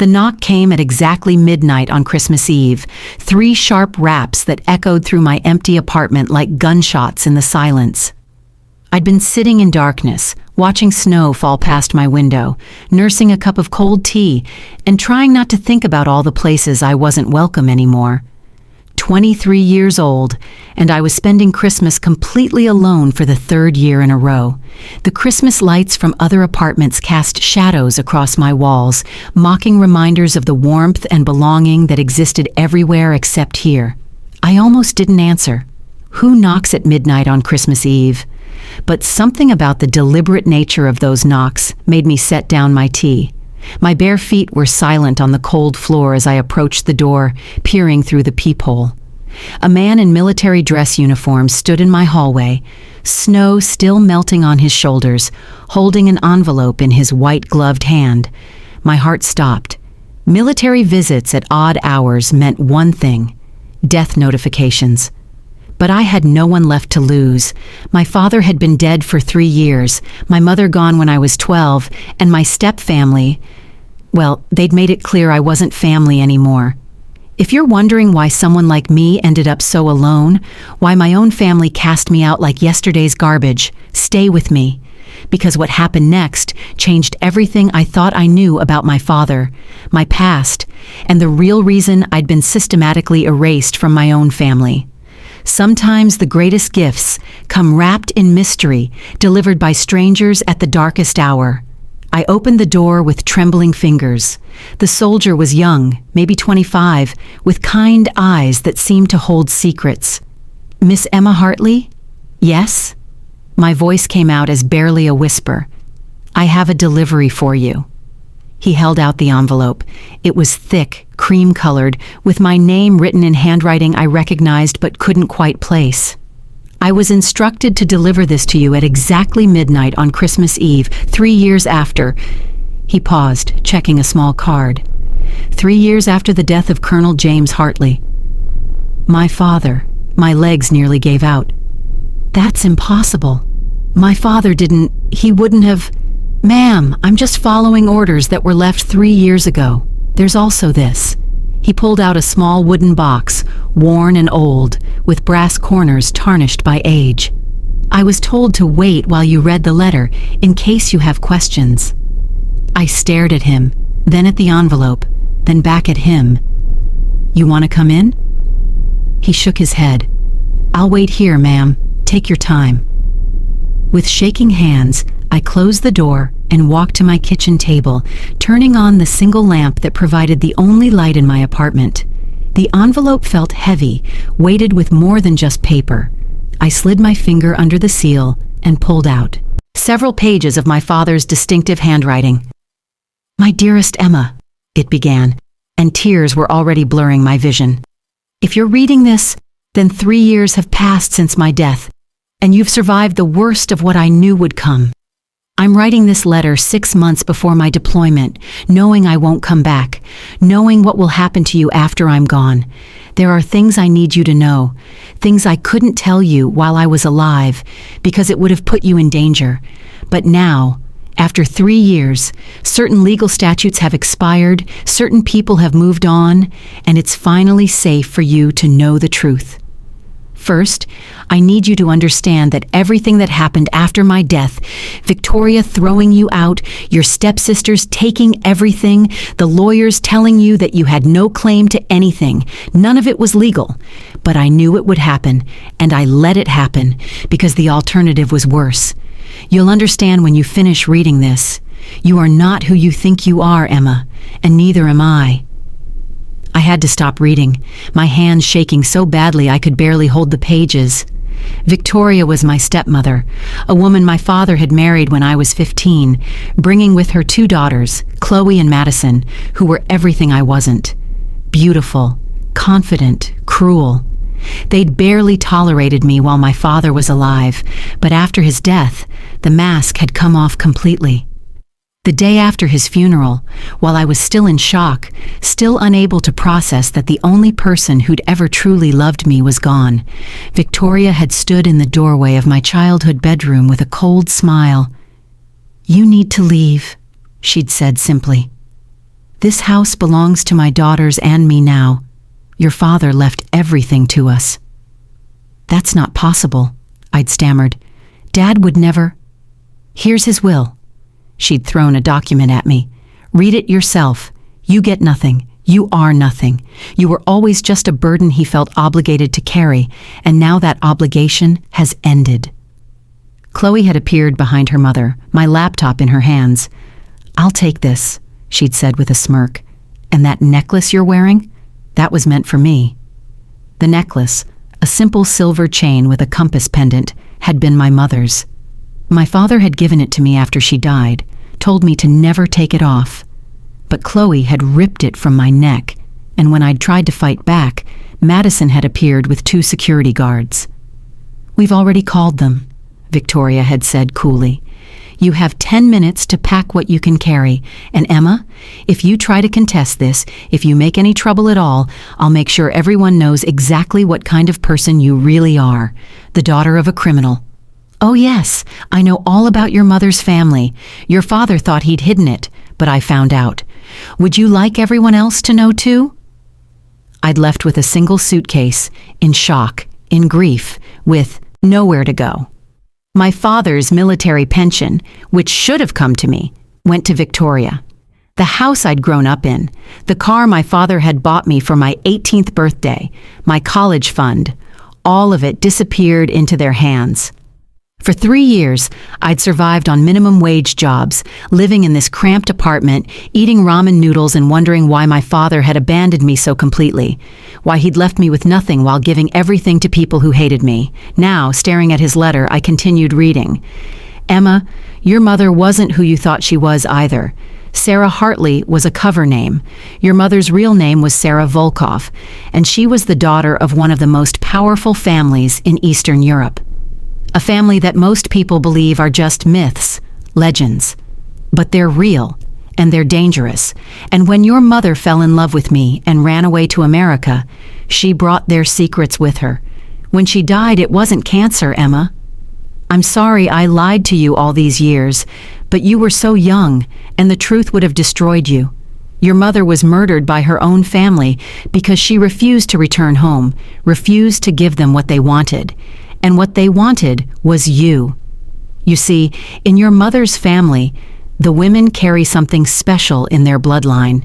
The knock came at exactly midnight on Christmas Eve, 3 sharp raps that echoed through my empty apartment like gunshots in the silence. I'd been sitting in darkness, watching snow fall past my window, nursing a cup of cold tea, and trying not to think about all the places I wasn't welcome anymore. 23 years old, and I was spending Christmas completely alone for the 3rd year in a row. The Christmas lights from other apartments cast shadows across my walls, mocking reminders of the warmth and belonging that existed everywhere except here. I almost didn't answer. Who knocks at midnight on Christmas Eve? But something about the deliberate nature of those knocks made me set down my tea. My bare feet were silent on the cold floor as I approached the door, peering through the peephole. A man in military dress uniform stood in my hallway, snow still melting on his shoulders, holding an envelope in his white-gloved hand. My heart stopped. Military visits at odd hours meant one thing: death notifications. But I had no one left to lose. My father had been dead for 3 years, my mother gone when I was 12, and my step-family, well, they'd made it clear I wasn't family anymore. If you're wondering why someone like me ended up so alone, why my own family cast me out like yesterday's garbage, stay with me. Because what happened next changed everything I thought I knew about my father, my past, and the real reason I'd been systematically erased from my own family. Sometimes the greatest gifts come wrapped in mystery, delivered by strangers at the darkest hour. I opened the door with trembling fingers. The soldier was young, maybe 25, with kind eyes that seemed to hold secrets. "Miss Emma Hartley?" "Yes?" My voice came out as barely a whisper. "I have a delivery for you." He held out the envelope. It was thick, cream-colored, with my name written in handwriting I recognized but couldn't quite place. "I was instructed to deliver this to you at exactly midnight on Christmas Eve, 3 years after." He paused, checking a small card. 3 years after the death of Colonel James Hartley. My father. My legs nearly gave out. "That's impossible. My father he wouldn't have..." "Ma'am, I'm just following orders that were left 3 years ago. There's also this." He pulled out a small wooden box, worn and old, with brass corners tarnished by age. "I was told to wait while you read the letter, in case you have questions." I stared at him, then at the envelope, then back at him. "You want to come in?" He shook his head. "I'll wait here, ma'am. Take your time." With shaking hands, I closed the door and walked to my kitchen table, turning on the single lamp that provided the only light in my apartment. The envelope felt heavy, weighted with more than just paper. I slid my finger under the seal and pulled out several pages of my father's distinctive handwriting. "My dearest Emma," it began, and tears were already blurring my vision. "If you're reading this, then 3 years have passed since my death, and you've survived the worst of what I knew would come. I'm writing this letter 6 months before my deployment, knowing I won't come back, knowing what will happen to you after I'm gone. There are things I need you to know, things I couldn't tell you while I was alive, because it would have put you in danger. But now, after 3 years, certain legal statutes have expired, certain people have moved on, and it's finally safe for you to know the truth. First, I need you to understand that everything that happened after my death, Victoria throwing you out, your stepsisters taking everything, the lawyers telling you that you had no claim to anything, none of it was legal. But I knew it would happen, and I let it happen, because the alternative was worse. You'll understand when you finish reading this. You are not who you think you are, Emma, and neither am I. I had to stop reading, my hands shaking so badly I could barely hold the pages. Victoria was my stepmother, a woman my father had married when I was 15, bringing with her 2 daughters, Chloe and Madison, who were everything I wasn't. Beautiful, confident, cruel. They'd barely tolerated me while my father was alive, but after his death, the mask had come off completely. The day after his funeral, while I was still in shock, still unable to process that the only person who'd ever truly loved me was gone, Victoria had stood in the doorway of my childhood bedroom with a cold smile. "You need to leave," she'd said simply. This house belongs to my daughters and me now. Your father left everything to us." "That's not possible," I'd stammered. "Dad would never—" "Here's his will." She'd thrown a document at me. "Read it yourself. You get nothing. You are nothing. You were always just a burden he felt obligated to carry, and now that obligation has ended." Chloe had appeared behind her mother, my laptop in her hands. "I'll take this," she'd said with a smirk. "And that necklace you're wearing? That was meant for me." The necklace, a simple silver chain with a compass pendant, had been my mother's. My father had given it to me after she died, told me to never take it off. But Chloe had ripped it from my neck, and when I'd tried to fight back, Madison had appeared with 2 security guards. "We've already called them," Victoria had said coolly. "You have 10 minutes to pack what you can carry, and Emma, if you try to contest this, if you make any trouble at all, I'll make sure everyone knows exactly what kind of person you really are, the daughter of a criminal. Oh yes, I know all about your mother's family. Your father thought he'd hidden it, but I found out. Would you like everyone else to know too?" I'd left with a single suitcase, in shock, in grief, with nowhere to go. My father's military pension, which should have come to me, went to Victoria. The house I'd grown up in, the car my father had bought me for my 18th birthday, my college fund, all of it disappeared into their hands. For 3 years, I'd survived on minimum wage jobs, living in this cramped apartment, eating ramen noodles and wondering why my father had abandoned me so completely, why he'd left me with nothing while giving everything to people who hated me. Now, staring at his letter, I continued reading. "Emma, your mother wasn't who you thought she was either. Sarah Hartley was a cover name. Your mother's real name was Sarah Volkov, and she was the daughter of one of the most powerful families in Eastern Europe. A family that most people believe are just myths, legends. But they're real, and they're dangerous. And when your mother fell in love with me and ran away to America, she brought their secrets with her. When she died, it wasn't cancer, Emma. I'm sorry I lied to you all these years, but you were so young, and the truth would have destroyed you. Your mother was murdered by her own family because she refused to return home, refused to give them what they wanted. And what they wanted was you. You see, in your mother's family, the women carry something special in their bloodline.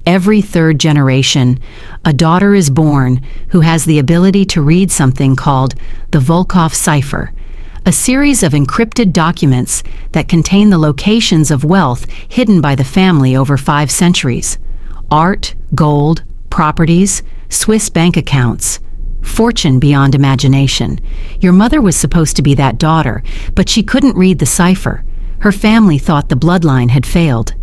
Every 3rd generation, a daughter is born who has the ability to read something called the Volkov cipher, a series of encrypted documents that contain the locations of wealth hidden by the family over 5 centuries. Art, gold, properties, Swiss bank accounts. Fortune beyond imagination. Your mother was supposed to be that daughter, but she couldn't read the cipher. Her family thought the bloodline had failed.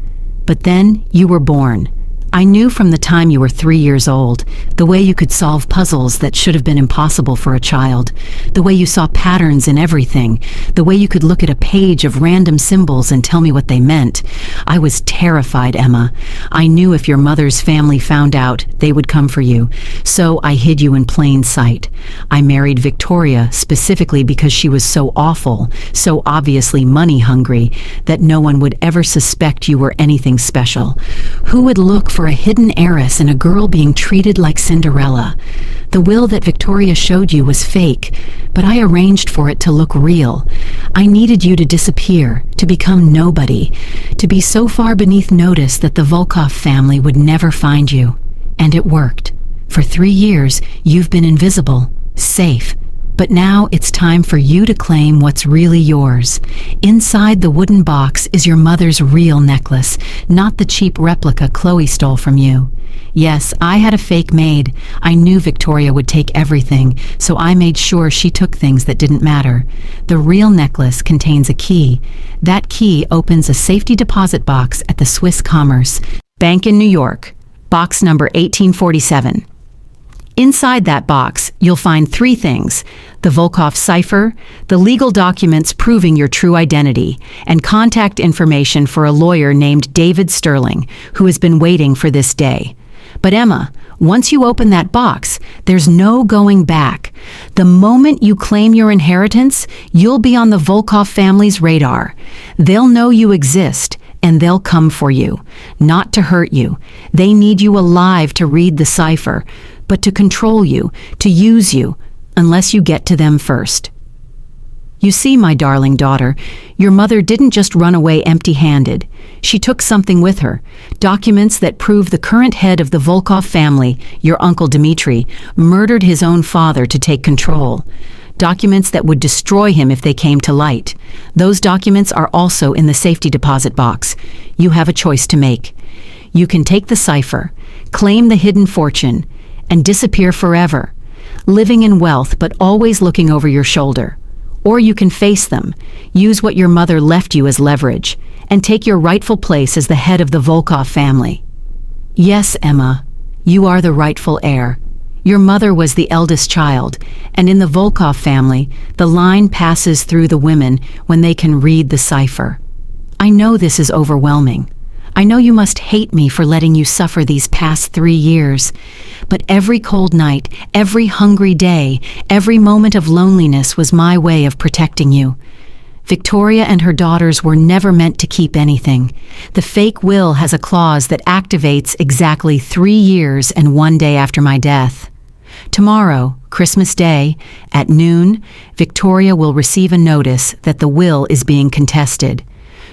But then you were born. I knew from the time you were 3 years old, the way you could solve puzzles that should have been impossible for a child, the way you saw patterns in everything, the way you could look at a page of random symbols and tell me what they meant. I was terrified, Emma. I knew if your mother's family found out, they would come for you. So I hid you in plain sight. I married Victoria specifically because she was so awful, so obviously money hungry, that no one would ever suspect you were anything special. Who would look for a hidden heiress in a girl being treated like Cinderella? The will that Victoria showed you was fake, but I arranged for it to look real. I needed you to disappear, to become nobody, to be so far beneath notice that the Volkov family would never find you. And it worked. For 3 years, you've been invisible, safe. But now it's time for you to claim what's really yours. Inside the wooden box is your mother's real necklace, not the cheap replica Chloe stole from you. Yes, I had a fake maid. I knew Victoria would take everything, so I made sure she took things that didn't matter. The real necklace contains a key. That key opens a safety deposit box at the Swiss Commerce Bank in New York, box number 1847. Inside that box, you'll find 3 things: the Volkov cipher, the legal documents proving your true identity, and contact information for a lawyer named David Sterling, who has been waiting for this day. But Emma, once you open that box, there's no going back. The moment you claim your inheritance, you'll be on the Volkov family's radar. They'll know you exist, And they'll come for you, not to hurt you. They need you alive to read the cipher, but to control you, to use you, unless you get to them first. You see, my darling daughter, your mother didn't just run away empty-handed. She took something with her, documents that prove the current head of the Volkov family, your uncle Dmitri, murdered his own father to take control. Documents that would destroy him if they came to light. Those documents are also in the safety deposit box. You have a choice to make. You can take the cipher, claim the hidden fortune, and disappear forever, living in wealth but always looking over your shoulder. Or you can face them, use what your mother left you as leverage, and take your rightful place as the head of the Volkov family. Yes, Emma, you are the rightful heir. Your mother was the eldest child, and in the Volkov family, the line passes through the women when they can read the cipher. I know this is overwhelming. I know you must hate me for letting you suffer these past 3 years. But every cold night, every hungry day, every moment of loneliness was my way of protecting you. Victoria and her daughters were never meant to keep anything. The fake will has a clause that activates exactly 3 years and 1 day after my death. Tomorrow, Christmas Day, at noon, Victoria will receive a notice that the will is being contested.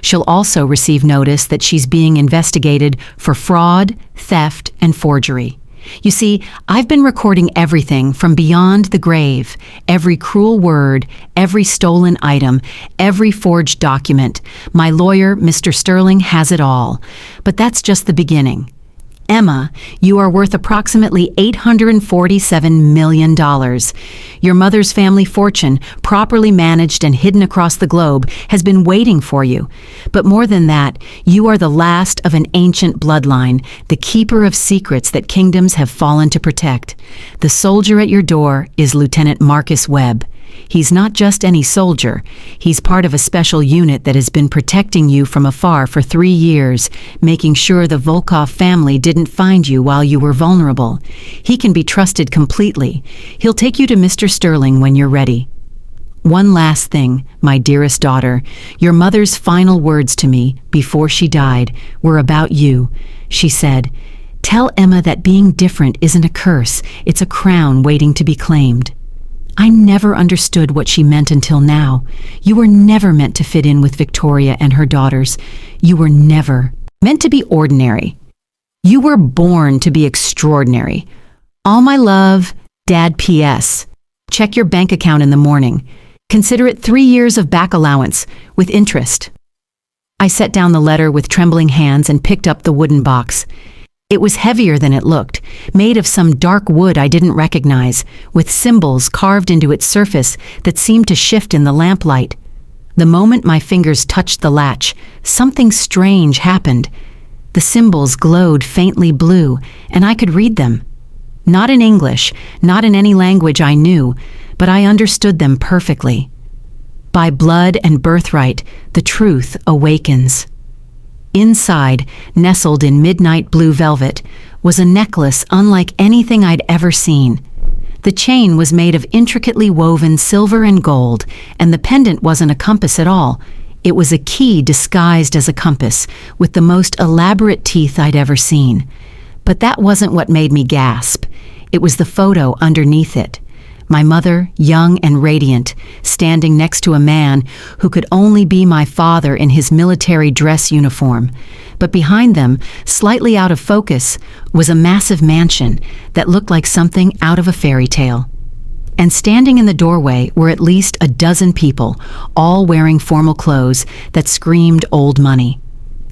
She'll also receive notice that she's being investigated for fraud, theft, and forgery. You see, I've been recording everything from beyond the grave, every cruel word, every stolen item, every forged document. My lawyer, Mr. Sterling, has it all. But that's just the beginning. Emma, you are worth approximately $847 million. Your mother's family fortune, properly managed and hidden across the globe, has been waiting for you. But more than that, you are the last of an ancient bloodline, the keeper of secrets that kingdoms have fallen to protect. The soldier at your door is Lieutenant Marcus Webb. He's not just any soldier. He's part of a special unit that has been protecting you from afar for 3 years, making sure the Volkov family didn't find you while you were vulnerable. He can be trusted completely. He'll take you to Mr. Sterling when you're ready. One last thing, my dearest daughter. Your mother's final words to me before she died were about you. She said, "Tell Emma that being different isn't a curse. It's a crown waiting to be claimed." I never understood what she meant until now. You were never meant to fit in with Victoria and her daughters. You were never meant to be ordinary. You were born to be extraordinary. All my love, Dad. P.S. Check your bank account in the morning. Consider it 3 years of back allowance, with interest. I set down the letter with trembling hands and picked up the wooden box. It was heavier than it looked, made of some dark wood I didn't recognize, with symbols carved into its surface that seemed to shift in the lamplight. The moment my fingers touched the latch, something strange happened. The symbols glowed faintly blue, and I could read them. Not in English, not in any language I knew, but I understood them perfectly. By blood and birthright, the truth awakens. Inside, nestled in midnight blue velvet, was a necklace unlike anything I'd ever seen. The chain was made of intricately woven silver and gold, and the pendant wasn't a compass at all. It was a key disguised as a compass, with the most elaborate teeth I'd ever seen. But that wasn't what made me gasp. It was the photo underneath it. My mother, young and radiant, standing next to a man who could only be my father in his military dress uniform. But behind them, slightly out of focus, was a massive mansion that looked like something out of a fairy tale. And standing in the doorway were at least a dozen people, all wearing formal clothes that screamed old money.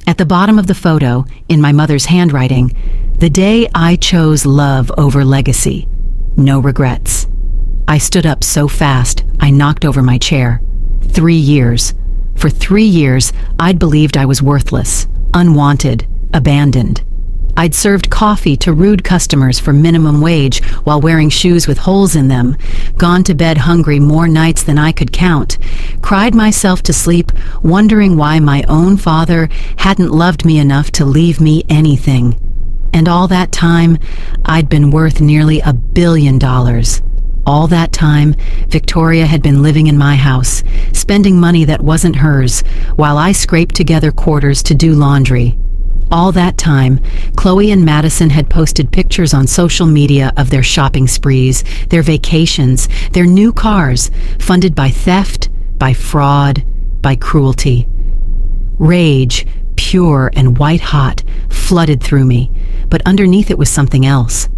At the bottom of the photo, in my mother's handwriting, "The day I chose love over legacy. No regrets." I stood up so fast, I knocked over my chair. 3 years. For 3 years, I'd believed I was worthless, unwanted, abandoned. I'd served coffee to rude customers for minimum wage while wearing shoes with holes in them, gone to bed hungry more nights than I could count, cried myself to sleep, wondering why my own father hadn't loved me enough to leave me anything. And all that time, I'd been worth nearly $1 billion. All that time, Victoria had been living in my house, spending money that wasn't hers, while I scraped together quarters to do laundry. All that time, Chloe and Madison had posted pictures on social media of their shopping sprees, their vacations, their new cars, funded by theft, by fraud, by cruelty. Rage, pure and white-hot, flooded through me, but underneath it was something else.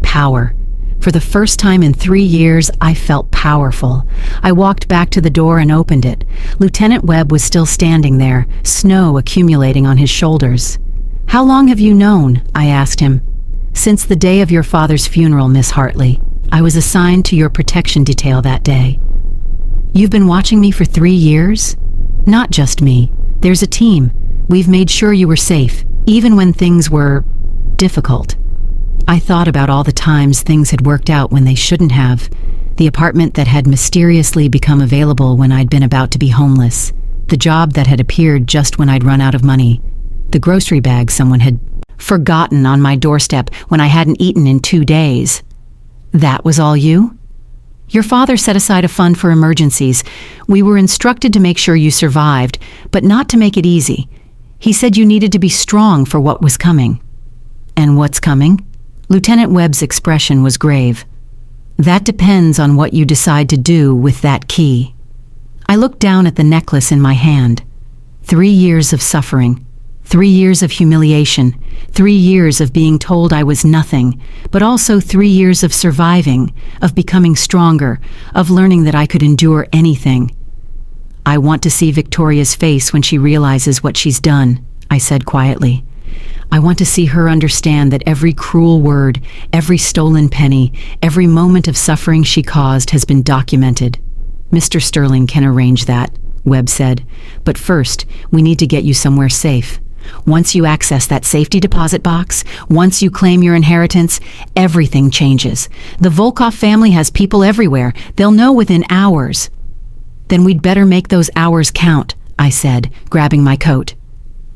Power. For the first time in 3 years, I felt powerful. I walked back to the door and opened it. Lieutenant Webb was still standing there, snow accumulating on his shoulders. "How long have you known?" I asked him. "Since the day of your father's funeral, Miss Hartley. I was assigned to your protection detail that day." "You've been watching me for 3 years?" "Not just me. There's a team. We've made sure you were safe, even when things were difficult." I thought about all the times things had worked out when they shouldn't have. The apartment that had mysteriously become available when I'd been about to be homeless. The job that had appeared just when I'd run out of money. The grocery bag someone had forgotten on my doorstep when I hadn't eaten in 2 days. "That was all you?" "Your father set aside a fund for emergencies. We were instructed to make sure you survived, but not to make it easy. He said you needed to be strong for what was coming." "And what's coming?" Lieutenant Webb's expression was grave. "That depends on what you decide to do with that key." I looked down at the necklace in my hand. 3 years of suffering, 3 years of humiliation, 3 years of being told I was nothing, but also 3 years of surviving, of becoming stronger, of learning that I could endure anything. "I want to see Victoria's face when she realizes what she's done," I said quietly. "I want to see her understand that every cruel word, every stolen penny, every moment of suffering she caused has been documented." "Mr. Sterling can arrange that," Webb said. "But first, we need to get you somewhere safe. Once you access that safety deposit box, once you claim your inheritance, everything changes. The Volkov family has people everywhere. They'll know within hours." "Then we'd better make those hours count," I said, grabbing my coat.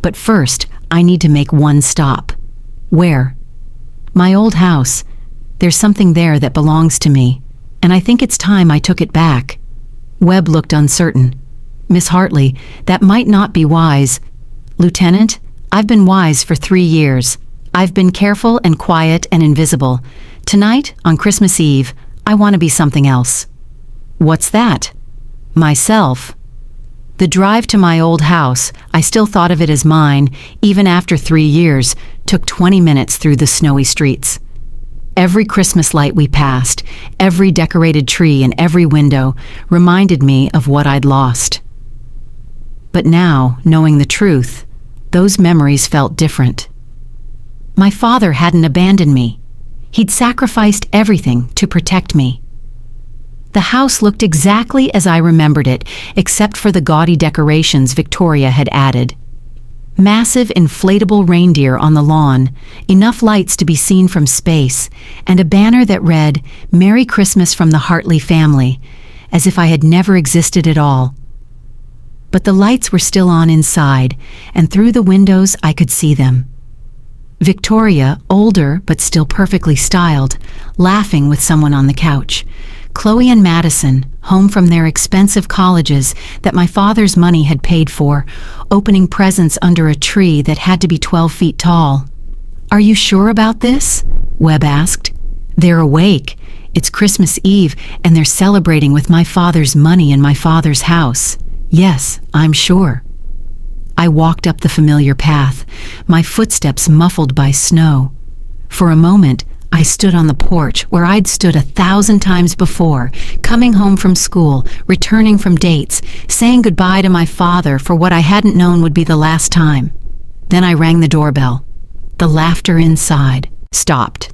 "But first, I need to make one stop." "Where?" "My old house. There's something there that belongs to me, and I think it's time I took it back." Webb looked uncertain. "Miss Hartley, that might not be wise." "Lieutenant, I've been wise for 3 years. I've been careful and quiet and invisible. Tonight, on Christmas Eve, I want to be something else." "What's that?" "Myself." The drive to my old house, I still thought of it as mine, even after 3 years, took 20 minutes through the snowy streets. Every Christmas light we passed, every decorated tree and every window reminded me of what I'd lost. But now, knowing the truth, those memories felt different. My father hadn't abandoned me. He'd sacrificed everything to protect me. The house looked exactly as I remembered it, except for the gaudy decorations Victoria had added. Massive inflatable reindeer on the lawn, enough lights to be seen from space, and a banner that read, "Merry Christmas from the Hartley family," as if I had never existed at all. But the lights were still on inside, and through the windows I could see them. Victoria, older but still perfectly styled, laughing with someone on the couch. Chloe and Madison, home from their expensive colleges that my father's money had paid for, opening presents under a tree that had to be 12 feet tall. "Are you sure about this?" Webb asked. "They're awake. It's Christmas Eve, and they're celebrating with my father's money in my father's house. Yes, I'm sure." I walked up the familiar path, my footsteps muffled by snow. For a moment, I stood on the porch where I'd stood 1,000 times before, coming home from school, returning from dates, saying goodbye to my father for what I hadn't known would be the last time. Then I rang the doorbell. The laughter inside stopped.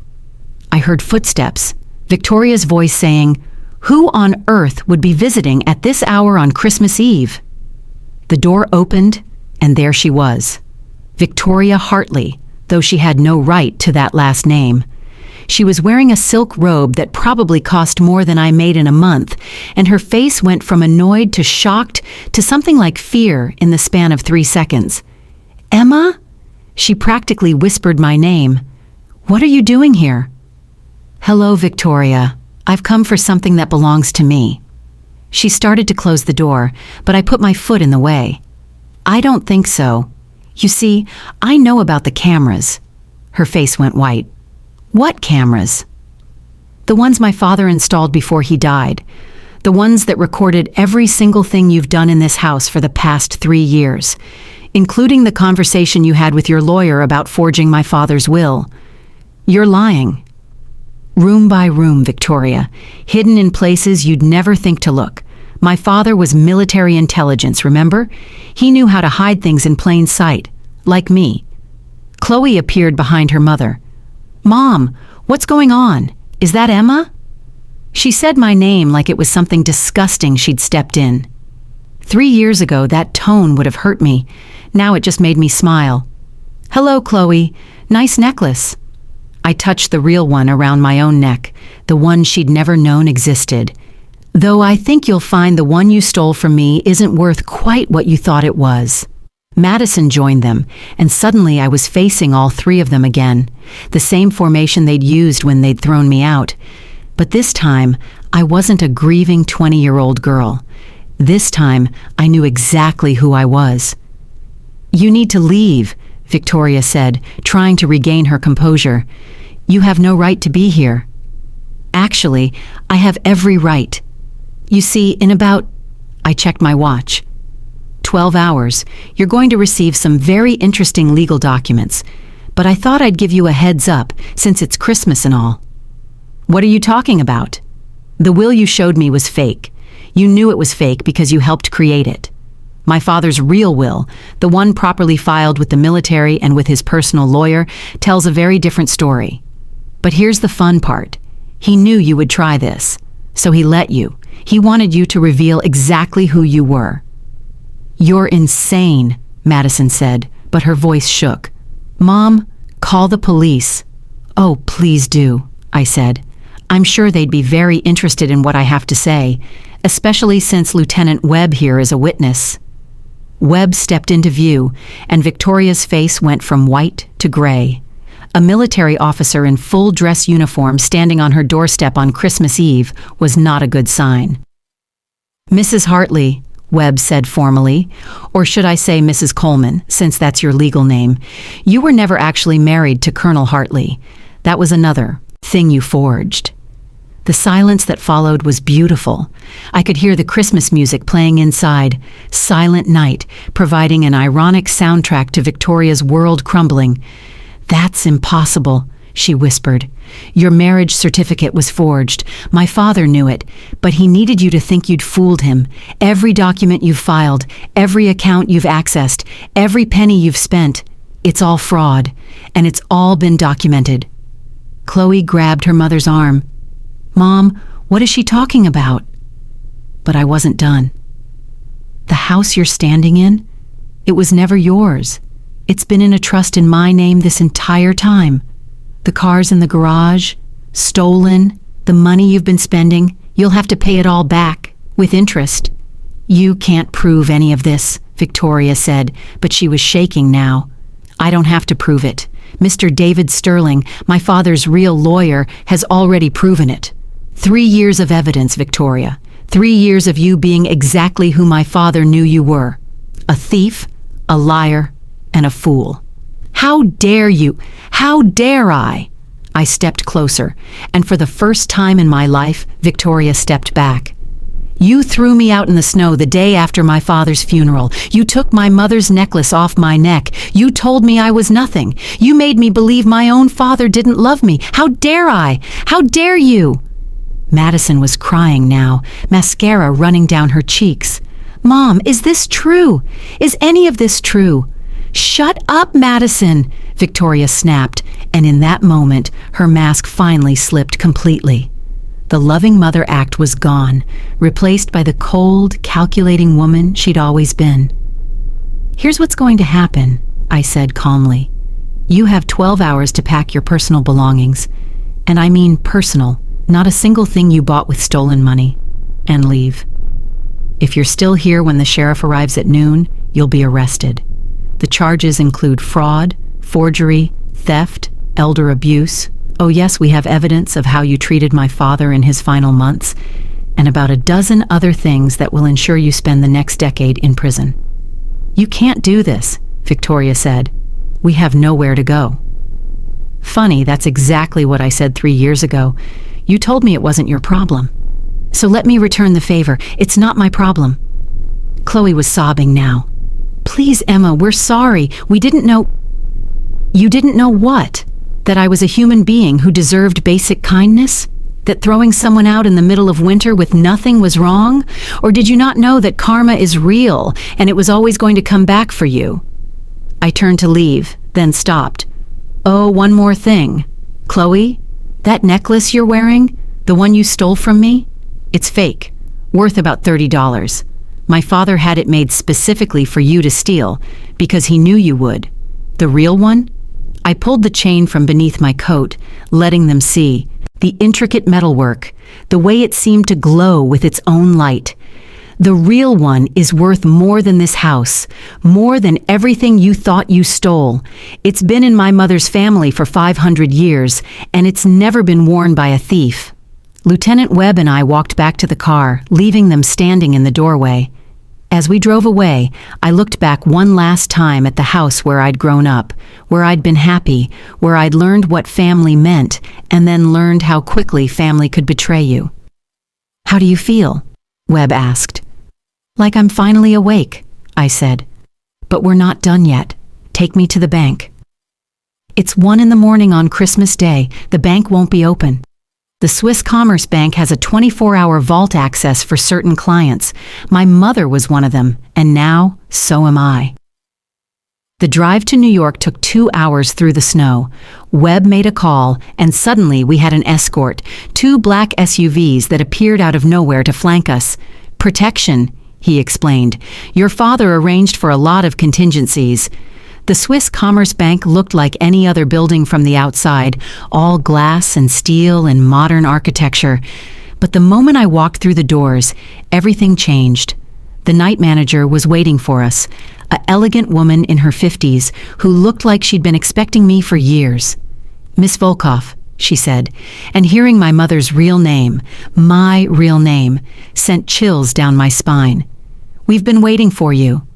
I heard footsteps, Victoria's voice saying, "Who on earth would be visiting at this hour on Christmas Eve?" The door opened, and there she was. Victoria Hartley, though she had no right to that last name. She was wearing a silk robe that probably cost more than I made in a month, and her face went from annoyed to shocked to something like fear in the span of 3 seconds. "Emma?" She practically whispered my name. "What are you doing here?" "Hello, Victoria," I've come for something that belongs to me." She started to close the door, but I put my foot in the way. "I don't think so. You see, I know about the cameras." Her face went white. "What cameras?" "The ones my father installed before he died. The ones that recorded every single thing you've done in this house for the past 3 years, including the conversation you had with your lawyer about forging my father's will. You're lying." "Room by room, Victoria, hidden in places you'd never think to look. My father was military intelligence, remember? He knew how to hide things in plain sight, like me." Chloe appeared behind her mother. "Mom, what's going on? Is that Emma?" She said my name like it was something disgusting she'd stepped in. 3 years ago, that tone would have hurt me. Now it just made me smile. "Hello, Chloe. Nice necklace." I touched the real one around my own neck, the one she'd never known existed. "Though I think you'll find the one you stole from me isn't worth quite what you thought it was." Madison joined them, and suddenly I was facing all 3 of them again, the same formation they'd used when they'd thrown me out. But this time, I wasn't a grieving 20-year-old girl. This time, I knew exactly who I was. "You need to leave," Victoria said, trying to regain her composure. "You have no right to be here." "Actually, I have every right. You see, in about," I checked my watch, 12 hours, "you're going to receive some very interesting legal documents. But I thought I'd give you a heads up, since it's Christmas and all." "What are you talking about?" "The will you showed me was fake. You knew it was fake because you helped create it. My father's real will, the one properly filed with the military and with his personal lawyer, tells a very different story. But here's the fun part. He knew you would try this, so he let you. He wanted you to reveal exactly who you were." "You're insane," Madison said, but her voice shook. "Mom, call the police." "Oh, please do," I said. "I'm sure they'd be very interested in what I have to say, especially since Lieutenant Webb here is a witness." Webb stepped into view, and Victoria's face went from white to gray. A military officer in full dress uniform standing on her doorstep on Christmas Eve was not a good sign. "Mrs. Hartley," Webb said formally, "or should I say Mrs. Coleman, since that's your legal name, you were never actually married to Colonel Hartley. That was another thing you forged." The silence that followed was beautiful. I could hear the Christmas music playing inside, Silent Night, providing an ironic soundtrack to Victoria's world crumbling. "That's impossible," she whispered. "Your marriage certificate was forged. My father knew it, but he needed you to think you'd fooled him. Every document you've filed, every account you've accessed, every penny you've spent, it's all fraud, and it's all been documented." Chloe grabbed her mother's arm. "Mom, what is she talking about?" But I wasn't done. "The house you're standing in? It was never yours. It's been in a trust in my name this entire time. The cars in the garage, stolen, the money you've been spending, you'll have to pay it all back, with interest." "You can't prove any of this," Victoria said, but she was shaking now. "I don't have to prove it. Mr. David Sterling, my father's real lawyer, has already proven it. 3 years of evidence, Victoria. 3 years of you being exactly who my father knew you were. A thief, a liar, and a fool. How dare you? How dare I?" I stepped closer, and for the first time in my life, Victoria stepped back. "You threw me out in the snow the day after my father's funeral. You took my mother's necklace off my neck. You told me I was nothing. You made me believe my own father didn't love me. How dare I? How dare you?" Madison was crying now, mascara running down her cheeks. "Mom, is this true? Is any of this true?" "Shut up, Madison!" Victoria snapped, and in that moment, her mask finally slipped completely. The loving mother act was gone, replaced by the cold, calculating woman she'd always been. "Here's what's going to happen," I said calmly. "You have 12 hours to pack your personal belongings, and I mean personal, not a single thing you bought with stolen money, and leave. If you're still here when the sheriff arrives at noon, you'll be arrested. The charges include fraud, forgery, theft, elder abuse, Oh yes, we have evidence of how you treated my father in his final months, and about a dozen other things that will ensure you spend the next decade in prison. You can't do this, Victoria said. We have nowhere to go. Funny, that's exactly what I said 3 years ago. You told me it wasn't your problem. So let me return the favor. It's not my problem. Chloe was sobbing now. Please, Emma, we're sorry. We didn't know... You didn't know what? That I was a human being who deserved basic kindness? That throwing someone out in the middle of winter with nothing was wrong? Or did you not know that karma is real and it was always going to come back for you? I turned to leave, then stopped. Oh, one more thing. Chloe, that necklace you're wearing, the one you stole from me, it's fake, worth about $30. My father had it made specifically for you to steal because he knew you would. The real one? I pulled the chain from beneath my coat, letting them see. The intricate metalwork, the way it seemed to glow with its own light. The real one is worth more than this house, more than everything you thought you stole. It's been in my mother's family for 500 years, and it's never been worn by a thief. Lieutenant Webb and I walked back to the car, leaving them standing in the doorway. As we drove away, I looked back one last time at the house where I'd grown up, where I'd been happy, where I'd learned what family meant, and then learned how quickly family could betray you. How do you feel? Webb asked. Like I'm finally awake, I said. But we're not done yet. Take me to the bank. It's 1 a.m. on Christmas Day. The bank won't be open. The Swiss Commerce Bank has a 24-hour vault access for certain clients. My mother was one of them, and now, so am I. The drive to New York took 2 hours through the snow. Webb made a call, and suddenly we had an escort, 2 black SUVs that appeared out of nowhere to flank us. Protection, he explained. Your father arranged for a lot of contingencies. The Swiss Commerce Bank looked like any other building from the outside, all glass and steel and modern architecture. But the moment I walked through the doors, everything changed. The night manager was waiting for us, an elegant woman in her 50s who looked like she'd been expecting me for years. Miss Volkoff, she said, and hearing my mother's real name, my real name, sent chills down my spine. We've been waiting for you.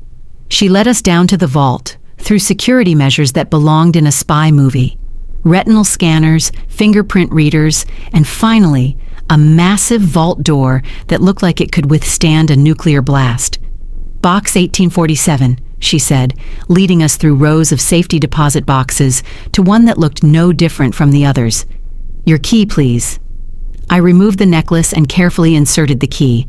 She led us down to the vault, through security measures that belonged in a spy movie. Retinal scanners, fingerprint readers, and finally, a massive vault door that looked like it could withstand a nuclear blast. Box 1847, she said, leading us through rows of safety deposit boxes to one that looked no different from the others. Your key, please. I removed the necklace and carefully inserted the key.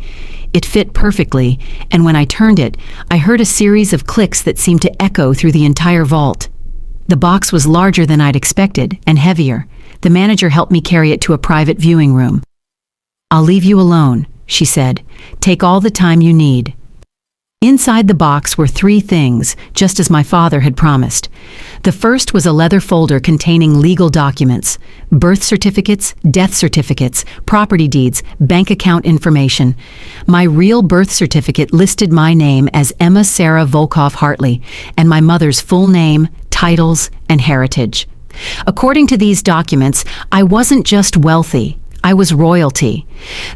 It fit perfectly, and when I turned it, I heard a series of clicks that seemed to echo through the entire vault. The box was larger than I'd expected, and heavier. The manager helped me carry it to a private viewing room. I'll leave you alone, she said. Take all the time you need. Inside the box were 3 things, just as my father had promised. The first was a leather folder containing legal documents, birth certificates, death certificates, property deeds, bank account information. My real birth certificate listed my name as Emma Sarah Volkoff Hartley, and my mother's full name, titles, and heritage. According to these documents, I wasn't just wealthy. I was royalty.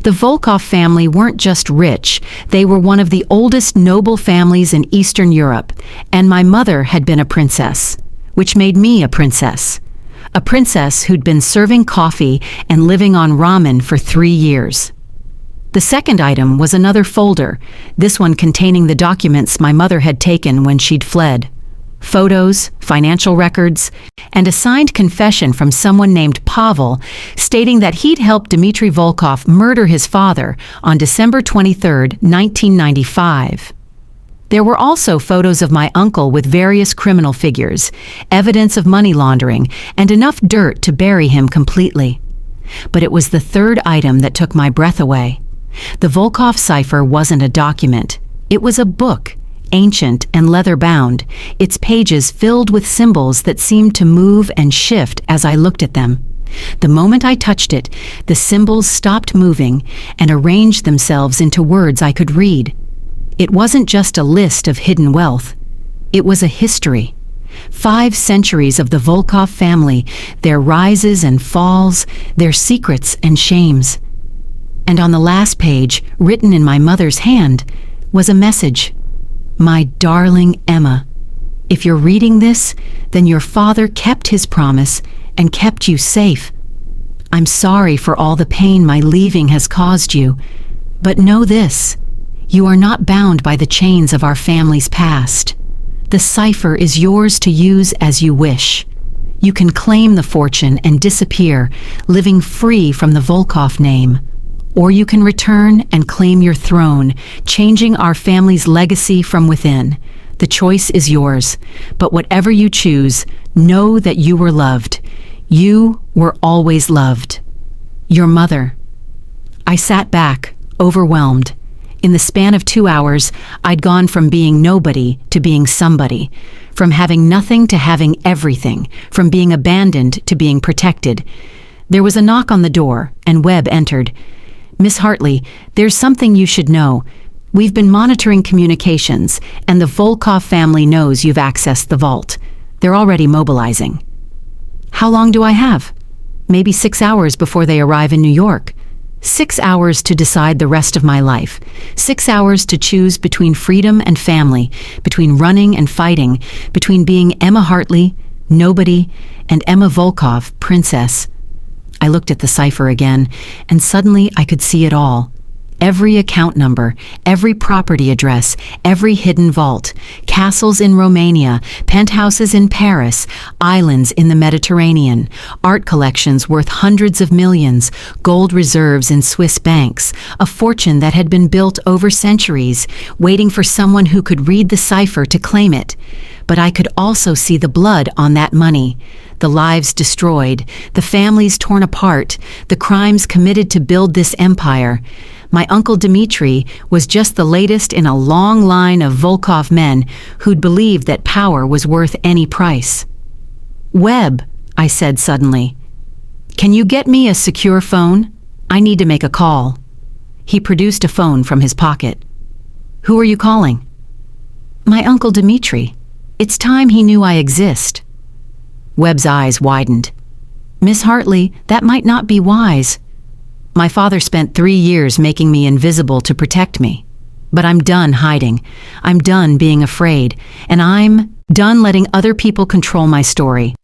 The Volkoff family weren't just rich, they were one of the oldest noble families in Eastern Europe, and my mother had been a princess, which made me a princess. A princess who'd been serving coffee and living on ramen for 3 years. The second item was another folder, this one containing the documents my mother had taken when she'd fled. Photos, financial records, and a signed confession from someone named Pavel stating that he'd helped Dmitry Volkoff murder his father on December 23, 1995. There were also photos of my uncle with various criminal figures, evidence of money laundering, and enough dirt to bury him completely. But it was the third item that took my breath away. The Volkoff cipher wasn't a document. It was a book, ancient and leather-bound, its pages filled with symbols that seemed to move and shift as I looked at them. The moment I touched it, the symbols stopped moving and arranged themselves into words I could read. It wasn't just a list of hidden wealth. It was a history. 5 centuries of the Volkov family, their rises and falls, their secrets and shames. And on the last page, written in my mother's hand, was a message. My darling Emma, if you're reading this, then your father kept his promise and kept you safe. I'm sorry for all the pain my leaving has caused you, but know this, you are not bound by the chains of our family's past. The cipher is yours to use as you wish. You can claim the fortune and disappear, living free from the Volkov name. Or you can return and claim your throne, changing our family's legacy from within. The choice is yours, but whatever you choose, know that you were loved. You were always loved. Your mother. I sat back, overwhelmed. In the span of 2 hours, I'd gone from being nobody to being somebody, from having nothing to having everything, from being abandoned to being protected. There was a knock on the door, and Webb entered. Miss Hartley, there's something you should know. We've been monitoring communications, and the Volkov family knows you've accessed the vault. They're already mobilizing. How long do I have? Maybe 6 hours before they arrive in New York. 6 hours to decide the rest of my life. 6 hours to choose between freedom and family, between running and fighting, between being Emma Hartley, nobody, and Emma Volkov, princess. I looked at the cipher again, and suddenly I could see it all. Every account number, every property address, every hidden vault, castles in Romania, penthouses in Paris, islands in the Mediterranean, art collections worth hundreds of millions, gold reserves in Swiss banks, a fortune that had been built over centuries, waiting for someone who could read the cipher to claim it. But I could also see the blood on that money, the lives destroyed, the families torn apart, the crimes committed to build this empire. My uncle Dmitri was just the latest in a long line of Volkov men who'd believed that power was worth any price. Webb, I said suddenly, can you get me a secure phone? I need to make a call. He produced a phone from his pocket. Who are you calling? My uncle Dmitri. It's time he knew I exist. Webb's eyes widened. Miss Hartley, that might not be wise. My father spent 3 years making me invisible to protect me. But I'm done hiding. I'm done being afraid. And I'm done letting other people control my story.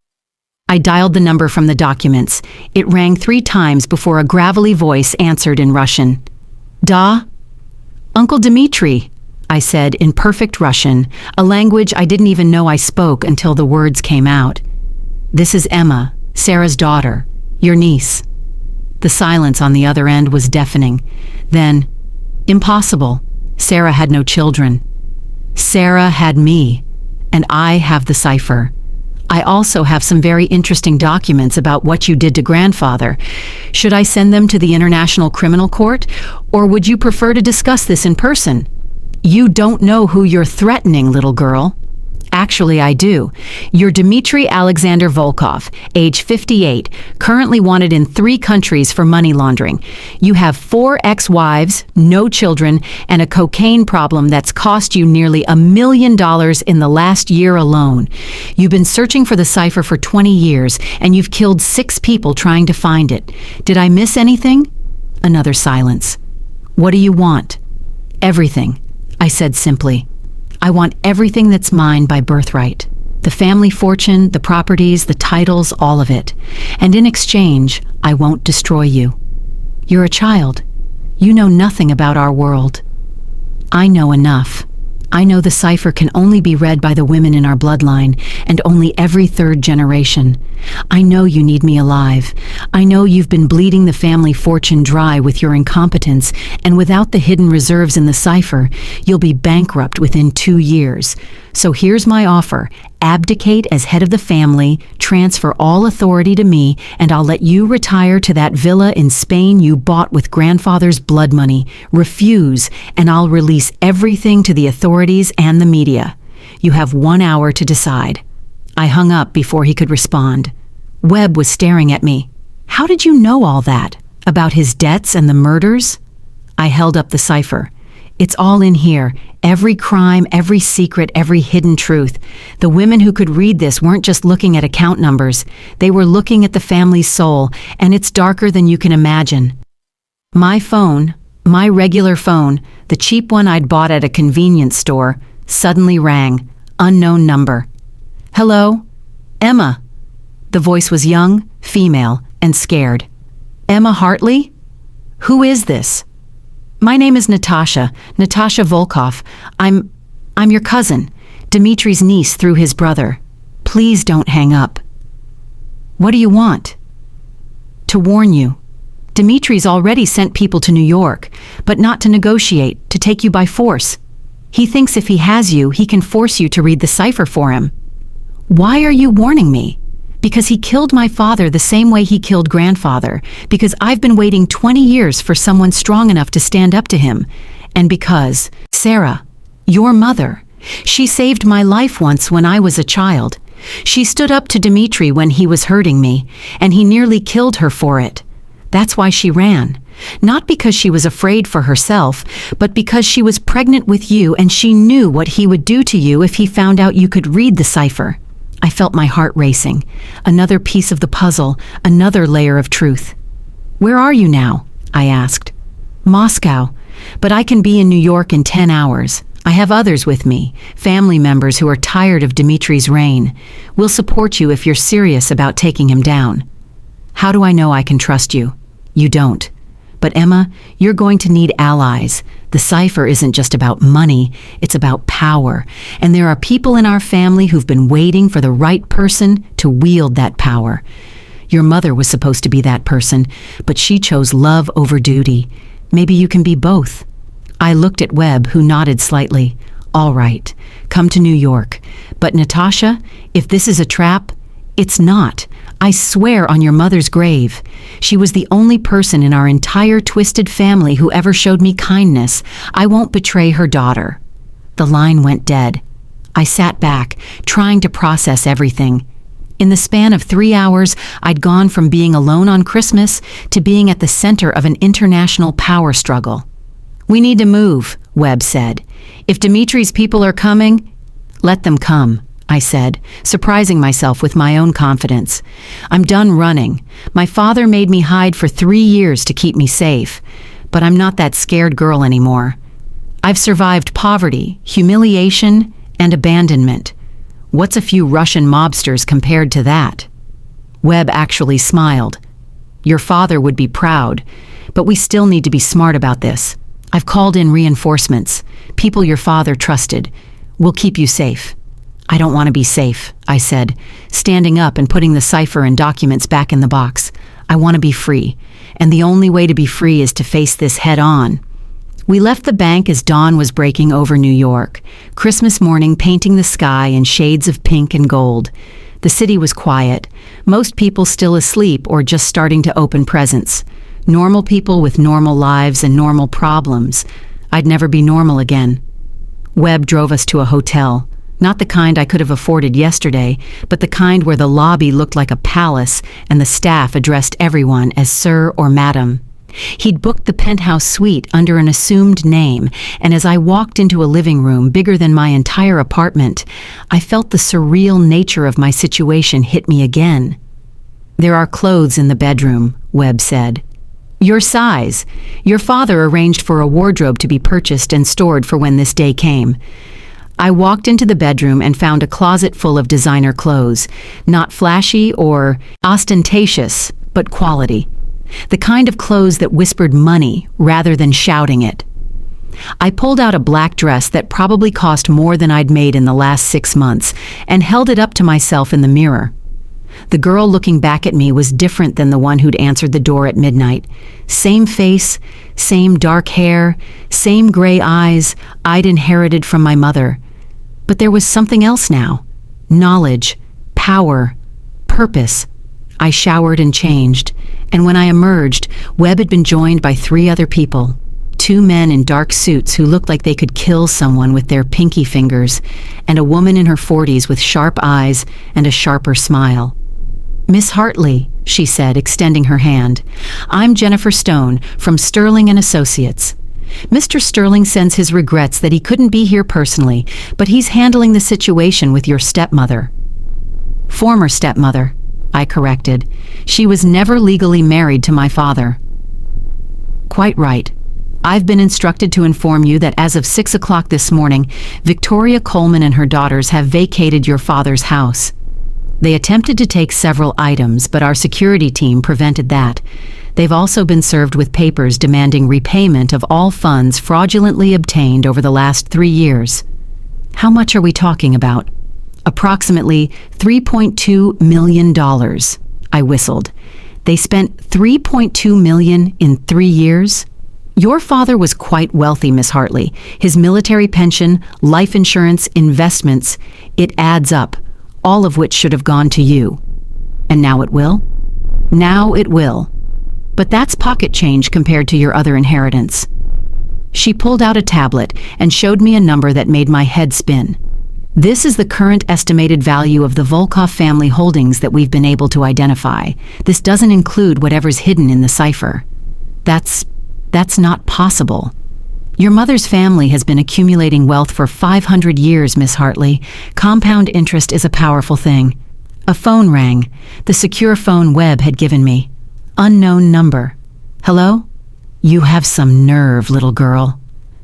I dialed the number from the documents. It rang 3 times before a gravelly voice answered in Russian. Da? Uncle Dmitri, I said in perfect Russian, a language I didn't even know I spoke until the words came out. This is Emma, Sarah's daughter, your niece. The silence on the other end was deafening. Then, impossible. Sarah had no children. Sarah had me, and I have the cipher. I also have some very interesting documents about what you did to grandfather. Should I send them to the International Criminal Court, or would you prefer to discuss this in person? You don't know who you're threatening, little girl. Actually, I do. You're Dmitry Alexander Volkov, age 58, currently wanted in 3 countries for money laundering. You have 4 ex-wives, no children, and a cocaine problem that's cost you nearly $1 million in the last year alone. You've been searching for the cipher for 20 years, and you've killed 6 people trying to find it. Did I miss anything? Another silence. What do you want? Everything, I said simply. I want everything that's mine by birthright. The family fortune, the properties, the titles, all of it. And in exchange, I won't destroy you. You're a child. You know nothing about our world. I know enough. I know the cipher can only be read by the women in our bloodline, and only every 3rd generation. I know you need me alive. I know you've been bleeding the family fortune dry with your incompetence, and without the hidden reserves in the cipher, you'll be bankrupt within 2 years. So here's my offer. Abdicate as head of the family, transfer all authority to me, and I'll let you retire to that villa in Spain you bought with grandfather's blood money. Refuse, and I'll release everything to the authorities and the media. You have 1 hour to decide. I hung up before he could respond. Webb was staring at me. How did you know all that? About his debts and the murders? I held up the cipher. It's all in here. Every crime, every secret, every hidden truth. The women who could read this weren't just looking at account numbers. They were looking at the family's soul, and it's darker than you can imagine. My phone, my regular phone, the cheap one I'd bought at a convenience store, suddenly rang. Unknown number. Hello? Emma. The voice was young, female, and scared. Emma Hartley? Who is this? My name is Natasha Volkov. I'm your cousin, Dimitri's niece through his brother. Please don't hang up. What do you want? To warn you. Dimitri's already sent people to New York, but not to negotiate, to take you by force. He thinks if he has you, he can force you to read the cipher for him. Why are you warning me? Because he killed my father the same way he killed grandfather, because I've been waiting 20 years for someone strong enough to stand up to him, and because, Sarah, your mother, she saved my life once when I was a child. She stood up to Dimitri when he was hurting me, and he nearly killed her for it. That's why she ran. Not because she was afraid for herself, but because she was pregnant with you and she knew what he would do to you if he found out you could read the cipher. I felt my heart racing. Another piece of the puzzle, another layer of truth. Where are you now? I asked. Moscow, but I can be in New York in 10 hours. I have others with me, family members who are tired of Dimitri's reign. We'll support you if you're serious about taking him down. How do I know I can trust you? You don't. But Emma, you're going to need allies. The cipher isn't just about money, it's about power. And there are people in our family who've been waiting for the right person to wield that power. Your mother was supposed to be that person, but she chose love over duty. Maybe you can be both. I looked at Webb, who nodded slightly. All right, come to New York. But Natasha, if this is a trap, it's not. I swear on your mother's grave. She was the only person in our entire twisted family who ever showed me kindness. I won't betray her daughter. The line went dead. I sat back, trying to process everything. In the span of 3 hours, I'd gone from being alone on Christmas to being at the center of an international power struggle. We need to move, Webb said. If Dimitri's people are coming, let them come. I said, surprising myself with my own confidence. I'm done running. My father made me hide for 3 years to keep me safe, but I'm not that scared girl anymore. I've survived poverty, humiliation, and abandonment. What's a few Russian mobsters compared to that? Webb actually smiled. Your father would be proud, but we still need to be smart about this. I've called in reinforcements, people your father trusted. We'll keep you safe. I don't want to be safe, I said, standing up and putting the cipher and documents back in the box. I want to be free, and the only way to be free is to face this head on. We left the bank as dawn was breaking over New York, Christmas morning painting the sky in shades of pink and gold. The city was quiet, most people still asleep or just starting to open presents. Normal people with normal lives and normal problems. I'd never be normal again. Webb drove us to a hotel. Not the kind I could have afforded yesterday, but the kind where the lobby looked like a palace and the staff addressed everyone as sir or madam. He'd booked the penthouse suite under an assumed name, and as I walked into a living room bigger than my entire apartment, I felt the surreal nature of my situation hit me again. There are clothes in the bedroom, Webb said. Your size. Your father arranged for a wardrobe to be purchased and stored for when this day came. I walked into the bedroom and found a closet full of designer clothes, not flashy or ostentatious, but quality. The kind of clothes that whispered money rather than shouting it. I pulled out a black dress that probably cost more than I'd made in the last 6 months and held it up to myself in the mirror. The girl looking back at me was different than the one who'd answered the door at midnight. Same face, same dark hair, same gray eyes I'd inherited from my mother. But there was something else now. Knowledge, power, purpose. I showered and changed, and when I emerged, Webb had been joined by 3 other people. 2 men in dark suits who looked like they could kill someone with their pinky fingers, and a woman in her 40s with sharp eyes and a sharper smile. Miss Hartley, she said, extending her hand. I'm Jennifer Stone from Sterling and Associates. Mr. Sterling sends his regrets that he couldn't be here personally, but he's handling the situation with your stepmother." "Former stepmother," I corrected. "She was never legally married to my father." "Quite right. I've been instructed to inform you that as of 6 o'clock this morning, Victoria Coleman and her daughters have vacated your father's house. They attempted to take several items, but our security team prevented that. They've also been served with papers demanding repayment of all funds fraudulently obtained over the last 3 years." "How much are we talking about?" "Approximately $3.2 million, I whistled. "They spent $3.2 million in 3 years? Your father was quite wealthy, Miss Hartley. His military pension, life insurance, investments, it adds up, all of which should have gone to you. And now it will?" "Now it will. But that's pocket change compared to your other inheritance." She pulled out a tablet and showed me a number that made my head spin. "This is the current estimated value of the Volkov family holdings that we've been able to identify. This doesn't include whatever's hidden in the cipher." That's not possible. "Your mother's family has been accumulating wealth for 500 years, Miss Hartley. Compound interest is a powerful thing." A phone rang. The secure phone Webb had given me. Unknown number. "Hello?" "You have some nerve, little girl."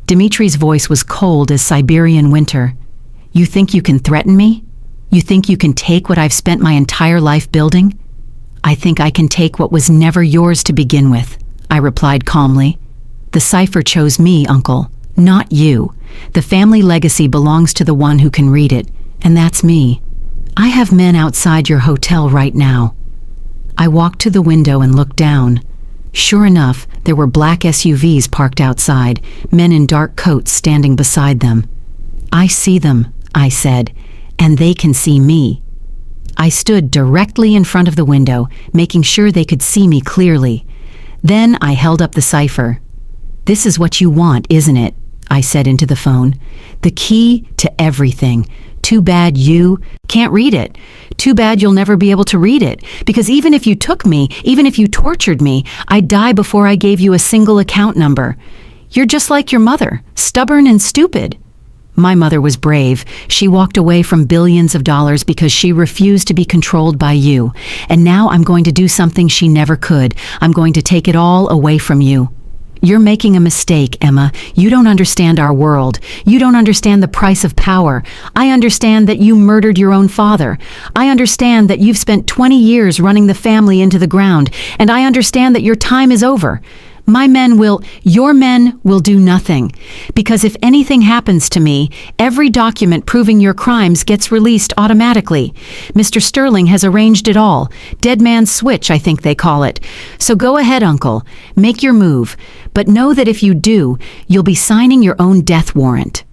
Dimitri's voice was cold as Siberian winter. "You think you can threaten me? You think you can take what I've spent my entire life building?" "I think I can take what was never yours to begin with," I replied calmly. "The cipher chose me, Uncle, not you. The family legacy belongs to the one who can read it, and that's me. I have men outside your hotel right now." I walked to the window and looked down. Sure enough, there were black SUVs parked outside, men in dark coats standing beside them. "I see them," I said, "and they can see me." I stood directly in front of the window, making sure they could see me clearly. Then I held up the cipher. "This is what you want, isn't it?" I said into the phone. "The key to everything. Too bad you can't read it. Too bad you'll never be able to read it. Because even if you took me, even if you tortured me, I'd die before I gave you a single account number. You're just like your mother, stubborn and stupid." My mother was brave. She walked away from billions of dollars because she refused to be controlled by you. And now I'm going to do something she never could. I'm going to take it all away from you. "You're making a mistake, Emma. You don't understand our world. You don't understand the price of power. I understand that you murdered your own father. I understand that you've spent 20 years running the family into the ground. And I understand that your time is over. Your men will do nothing. Because if anything happens to me, every document proving your crimes gets released automatically. Mr. Sterling has arranged it all. Dead man's switch, I think they call it. So go ahead, Uncle. Make your move. But know that if you do, you'll be signing your own death warrant."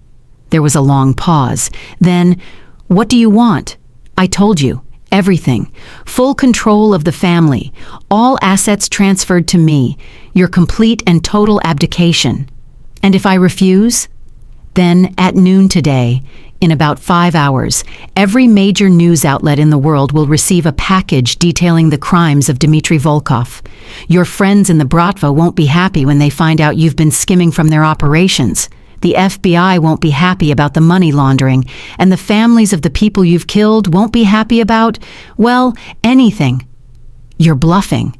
There was a long pause. Then, "What do you want?" "I told you. Everything. Full control of the family. All assets transferred to me. Your complete and total abdication. And if I refuse?" "Then, at noon today, in about 5 hours, every major news outlet in the world will receive a package detailing the crimes of Dmitry Volkov. Your friends in the Bratva won't be happy when they find out you've been skimming from their operations. The FBI won't be happy about the money laundering, and the families of the people you've killed won't be happy about, well, anything." "You're bluffing."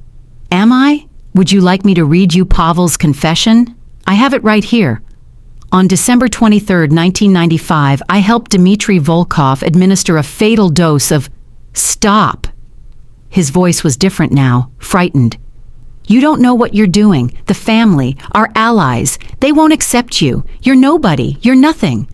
"Am I? Would you like me to read you Pavel's confession? I have it right here. On December 23, 1995, I helped Dmitry Volkov administer a fatal dose of—" "Stop." His voice was different now, frightened. "You don't know what you're doing. The family, our allies, they won't accept you. You're nobody. You're nothing.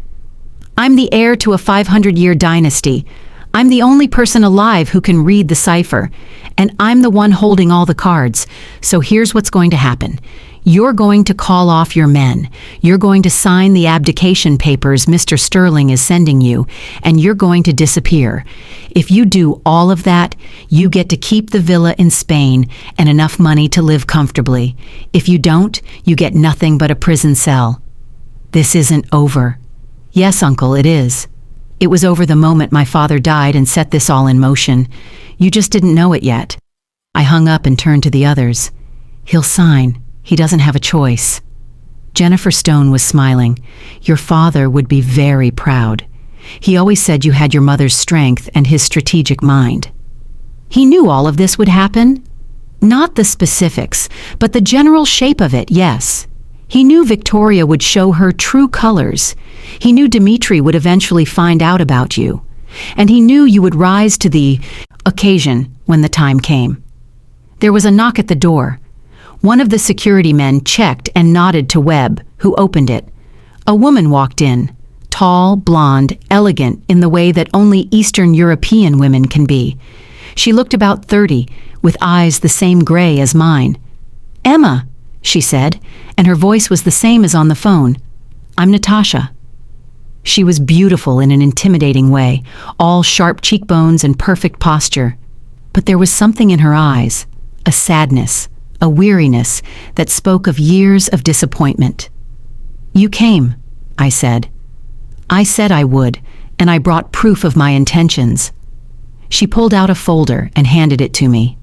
I'm the heir to a 500-year dynasty. I'm the only person alive who can read the cipher. And I'm the one holding all the cards. So here's what's going to happen. You're going to call off your men. You're going to sign the abdication papers Mr. Sterling is sending you, and you're going to disappear. If you do all of that, you get to keep the villa in Spain and enough money to live comfortably. If you don't, you get nothing but a prison cell." "This isn't over." "Yes, Uncle, it is. It was over the moment my father died and set this all in motion. You just didn't know it yet." I hung up and turned to the others. "He'll sign. He doesn't have a choice." Jennifer Stone was smiling. Your father would be very proud. He always said you had your mother's strength and his strategic mind. He knew all of this would happen? Not the specifics, but the general shape of it, yes. He knew Victoria would show her true colors. He knew Dimitri would eventually find out about you. And he knew you would rise to the occasion when the time came. There was a knock at the door. One of the security men checked and nodded to Webb, who opened it. A woman walked in, tall, blonde, elegant in the way that only Eastern European women can be. She looked about 30, with eyes the same gray as mine. "Emma," she said, and her voice was the same as on the phone. "I'm Natasha." She was beautiful in an intimidating way, all sharp cheekbones and perfect posture. But there was something in her eyes, a sadness, a weariness that spoke of years of disappointment. "You came," I said. "I said I would, and I brought proof of my intentions." She pulled out a folder and handed it to me.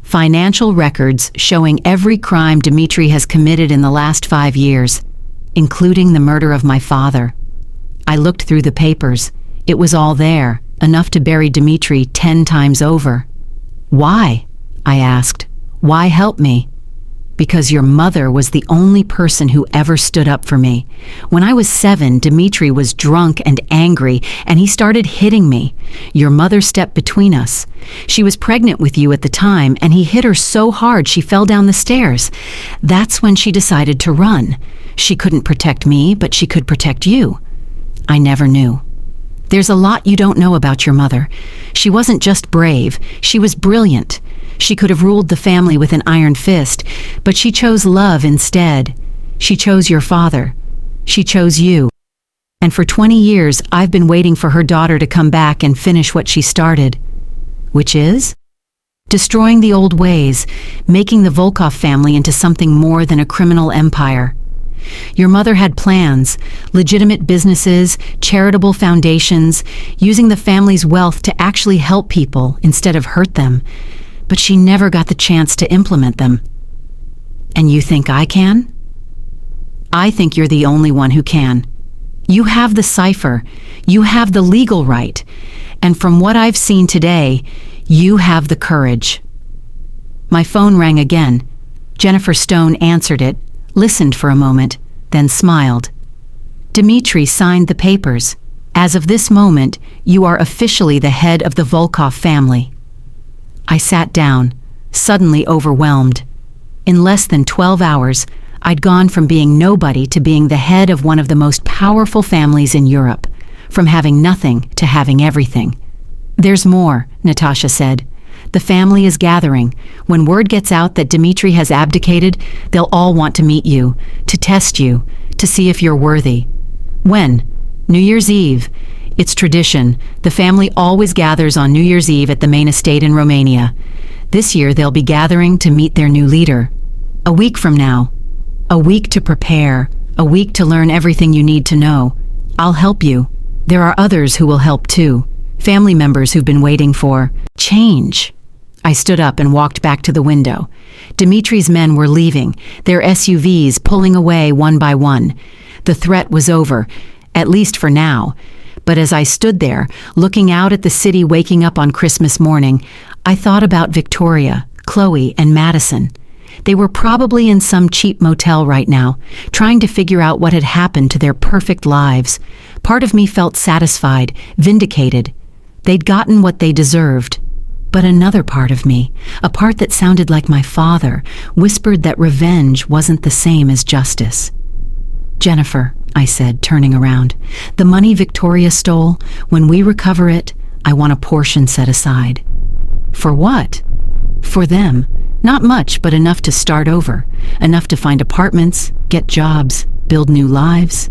Financial records showing every crime Dimitri has committed in the last 5 years, including the murder of my father. I looked through the papers. It was all there, enough to bury Dimitri 10 times over. "Why?" I asked. "Why help me?" "Because your mother was the only person who ever stood up for me. When I was 7, Dimitri was drunk and angry, and he started hitting me. Your mother stepped between us. She was pregnant with you at the time, and he hit her so hard she fell down the stairs. That's when she decided to run. She couldn't protect me, but she could protect you. I never knew. There's a lot you don't know about your mother. She wasn't just brave, she was brilliant. She could have ruled the family with an iron fist, but she chose love instead. She chose your father. She chose you. And for 20 years, I've been waiting for her daughter to come back and finish what she started. Which is? Destroying the old ways, making the Volkov family into something more than a criminal empire. Your mother had plans, legitimate businesses, charitable foundations, using the family's wealth to actually help people instead of hurt them. But she never got the chance to implement them. And you think I can? I think you're the only one who can. You have the cipher. You have the legal right. And from what I've seen today, you have the courage. My phone rang again. Jennifer Stone answered it, listened for a moment, then smiled. Dimitri signed the papers. As of this moment, you are officially the head of the Volkov family. I sat down, suddenly overwhelmed. In less than 12 hours, I'd gone from being nobody to being the head of one of the most powerful families in Europe, from having nothing to having everything. There's more, Natasha said. The family is gathering. When word gets out that Dimitri has abdicated, they'll all want to meet you, to test you, to see if you're worthy. When? New Year's Eve. It's tradition. The family always gathers on New Year's Eve at the main estate in Romania. This year they'll be gathering to meet their new leader. A week from now. A week to prepare. A week to learn everything you need to know. I'll help you. There are others who will help too. Family members who've been waiting for change. I stood up and walked back to the window. Dimitri's men were leaving, their SUVs pulling away one by one. The threat was over, at least for now. But as I stood there, looking out at the city waking up on Christmas morning, I thought about Victoria, Chloe, and Madison. They were probably in some cheap motel right now, trying to figure out what had happened to their perfect lives. Part of me felt satisfied, vindicated. They'd gotten what they deserved. But another part of me, a part that sounded like my father, whispered that revenge wasn't the same as justice. "Jennifer," I said, turning around, "the money Victoria stole, when we recover it, I want a portion set aside." "For what?" "For them. Not much, but enough to start over. Enough to find apartments, get jobs, build new lives."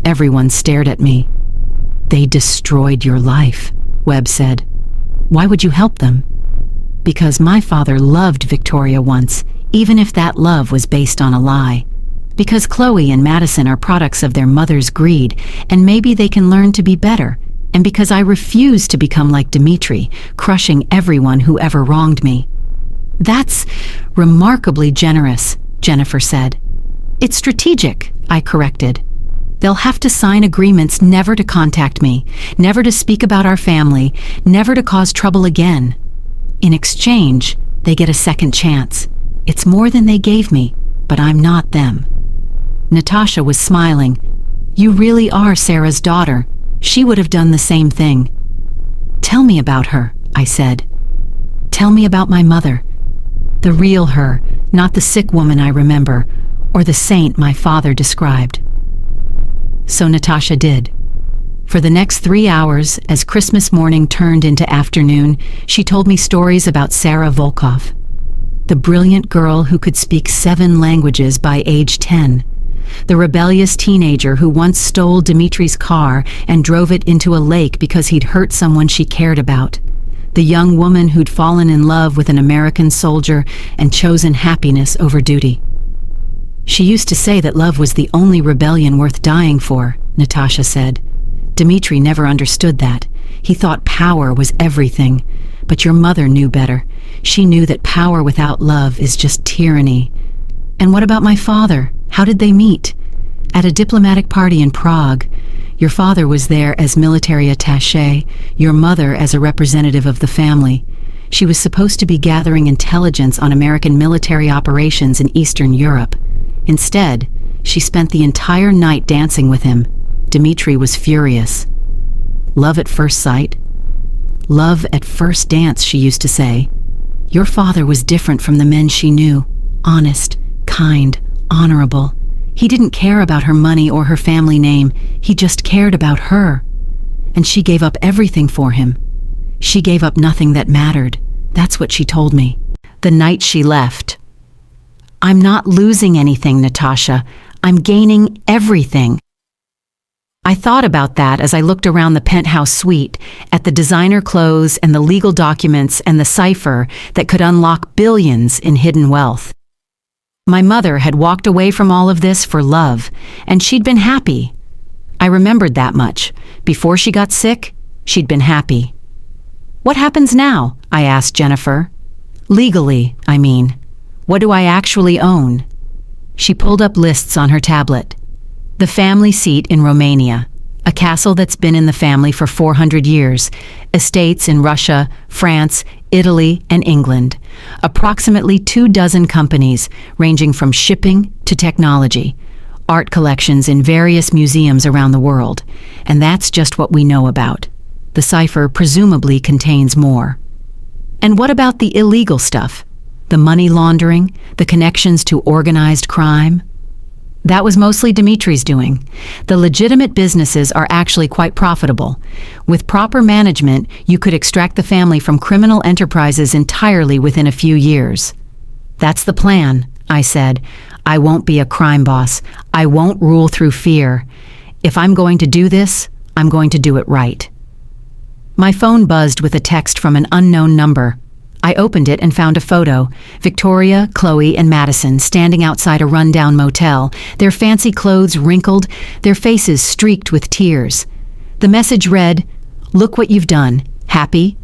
Everyone stared at me. "They destroyed your life," Webb said. "Why would you help them?" "Because my father loved Victoria once, even if that love was based on a lie. Because Chloe and Madison are products of their mother's greed, and maybe they can learn to be better. And because I refuse to become like Dimitri, crushing everyone who ever wronged me." "That's remarkably generous," Jennifer said. It's strategic, I corrected. They'll have to sign agreements never to contact me, never to speak about our family, never to cause trouble again. In exchange, they get a second chance. It's more than they gave me, but I'm not them. Natasha was smiling. You really are Sarah's daughter. She would have done the same thing. Tell me about her, I said. Tell me about my mother. The real her, not the sick woman I remember, or the saint my father described. So Natasha did. For the next 3 hours, as Christmas morning turned into afternoon, she told me stories about Sarah Volkov, the brilliant girl who could speak 7 languages by age 10, the rebellious teenager who once stole Dimitri's car and drove it into a lake because he'd hurt someone she cared about, the young woman who'd fallen in love with an American soldier and chosen happiness over duty. She used to say that love was the only rebellion worth dying for, Natasha said. Dimitri never understood that. He thought power was everything. But your mother knew better. She knew that power without love is just tyranny. And what about my father? How did they meet? At a diplomatic party in Prague. Your father was there as military attaché, your mother as a representative of the family. She was supposed to be gathering intelligence on American military operations in Eastern Europe. Instead, she spent the entire night dancing with him. Dimitri was furious. Love at first sight? Love at first dance, she used to say. Your father was different from the men she knew. Honest, kind, honorable. He didn't care about her money or her family name. He just cared about her. And she gave up everything for him. She gave up nothing that mattered. That's what she told me. The night she left. I'm not losing anything, Natasha. I'm gaining everything. I thought about that as I looked around the penthouse suite, at the designer clothes and the legal documents and the cipher that could unlock billions in hidden wealth. My mother had walked away from all of this for love, and she'd been happy. I remembered that much. Before she got sick, she'd been happy. What happens now? I asked Jennifer. Legally, I mean. What do I actually own? She pulled up lists on her tablet. The family seat in Romania, a castle that's been in the family for 400 years, estates in Russia, France, Italy, and England, approximately 24 companies ranging from shipping to technology, art collections in various museums around the world, and that's just what we know about. The cipher presumably contains more. And what about the illegal stuff? The money laundering, the connections to organized crime? That was mostly Dimitri's doing. The legitimate businesses are actually quite profitable. With proper management, you could extract the family from criminal enterprises entirely within a few years. That's the plan, I said. I won't be a crime boss. I won't rule through fear. If I'm going to do this, I'm going to do it right. My phone buzzed with a text from an unknown number. I opened it and found a photo. Victoria, Chloe, and Madison standing outside a rundown motel, their fancy clothes wrinkled, their faces streaked with tears. The message read, "Look what you've done. Happy?"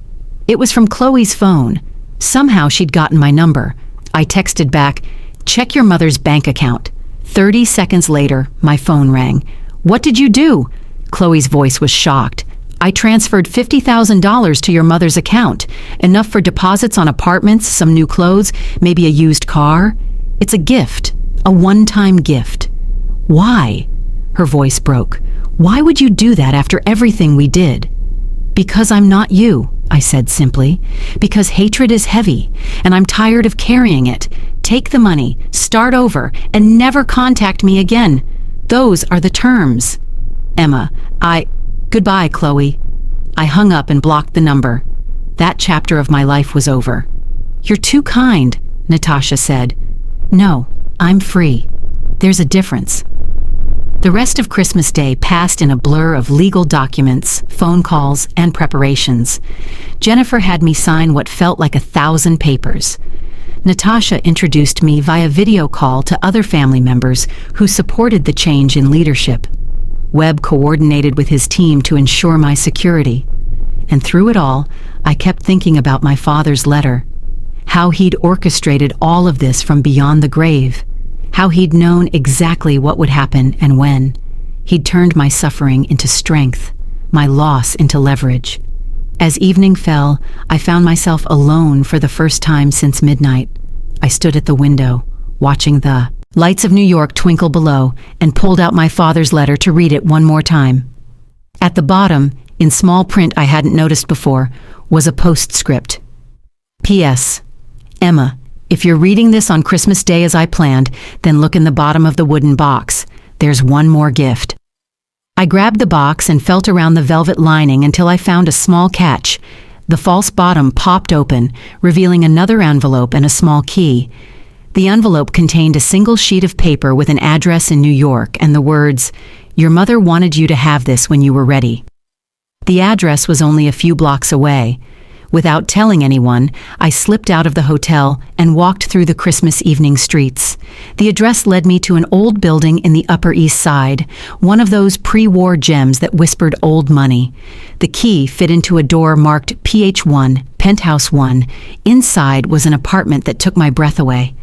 It was from Chloe's phone. Somehow she'd gotten my number. I texted back, "Check your mother's bank account." 30 seconds later, my phone rang. "What did you do?" Chloe's voice was shocked. "I transferred $50,000 to your mother's account. Enough for deposits on apartments, some new clothes, maybe a used car. It's a gift, a one-time gift." "Why?" Her voice broke. "Why would you do that after everything we did?" "Because I'm not you," I said simply. "Because hatred is heavy, and I'm tired of carrying it. Take the money, start over, and never contact me again. Those are the terms." "Emma, Goodbye, Chloe." I hung up and blocked the number. That chapter of my life was over. "You're too kind," Natasha said. "No, I'm free. There's a difference." The rest of Christmas Day passed in a blur of legal documents, phone calls, and preparations. Jennifer had me sign what felt like 1,000 papers. Natasha introduced me via video call to other family members who supported the change in leadership. Webb coordinated with his team to ensure my security. And through it all, I kept thinking about my father's letter, how he'd orchestrated all of this from beyond the grave, how he'd known exactly what would happen and when. He'd turned my suffering into strength, my loss into leverage. As evening fell, I found myself alone for the first time since midnight. I stood at the window, watching the lights of New York twinkle below, and pulled out my father's letter to read it one more time. At the bottom, in small print I hadn't noticed before, was a postscript. P.S. Emma, if you're reading this on Christmas Day as I planned, then look in the bottom of the wooden box. There's one more gift. I grabbed the box and felt around the velvet lining until I found a small catch. The false bottom popped open, revealing another envelope and a small key. The envelope contained a single sheet of paper with an address in New York and the words, "Your mother wanted you to have this when you were ready." The address was only a few blocks away. Without telling anyone, I slipped out of the hotel and walked through the Christmas evening streets. The address led me to an old building in the Upper East Side, one of those pre-war gems that whispered old money. The key fit into a door marked PH1, Penthouse 1. Inside was an apartment that took my breath away.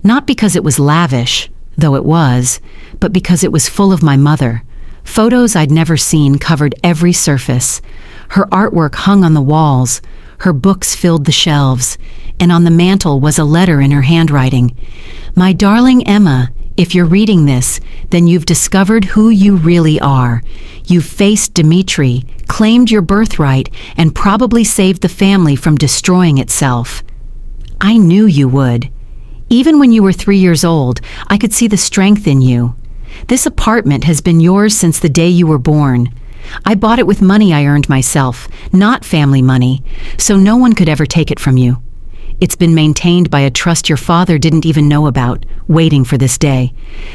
Not because it was lavish, though it was, but because it was full of my mother. Photos I'd never seen covered every surface. Her artwork hung on the walls. Her books filled the shelves, and on the mantel was a letter in her handwriting. "My darling Emma, if you're reading this, then you've discovered who you really are. You've faced Dimitri, claimed your birthright, and probably saved the family from destroying itself. I knew you would. Even when you were 3 years old, I could see the strength in you. This apartment has been yours since the day you were born. I bought it with money I earned myself, not family money, so no one could ever take it from you. It's been maintained by a trust your father didn't even know about, waiting for this day.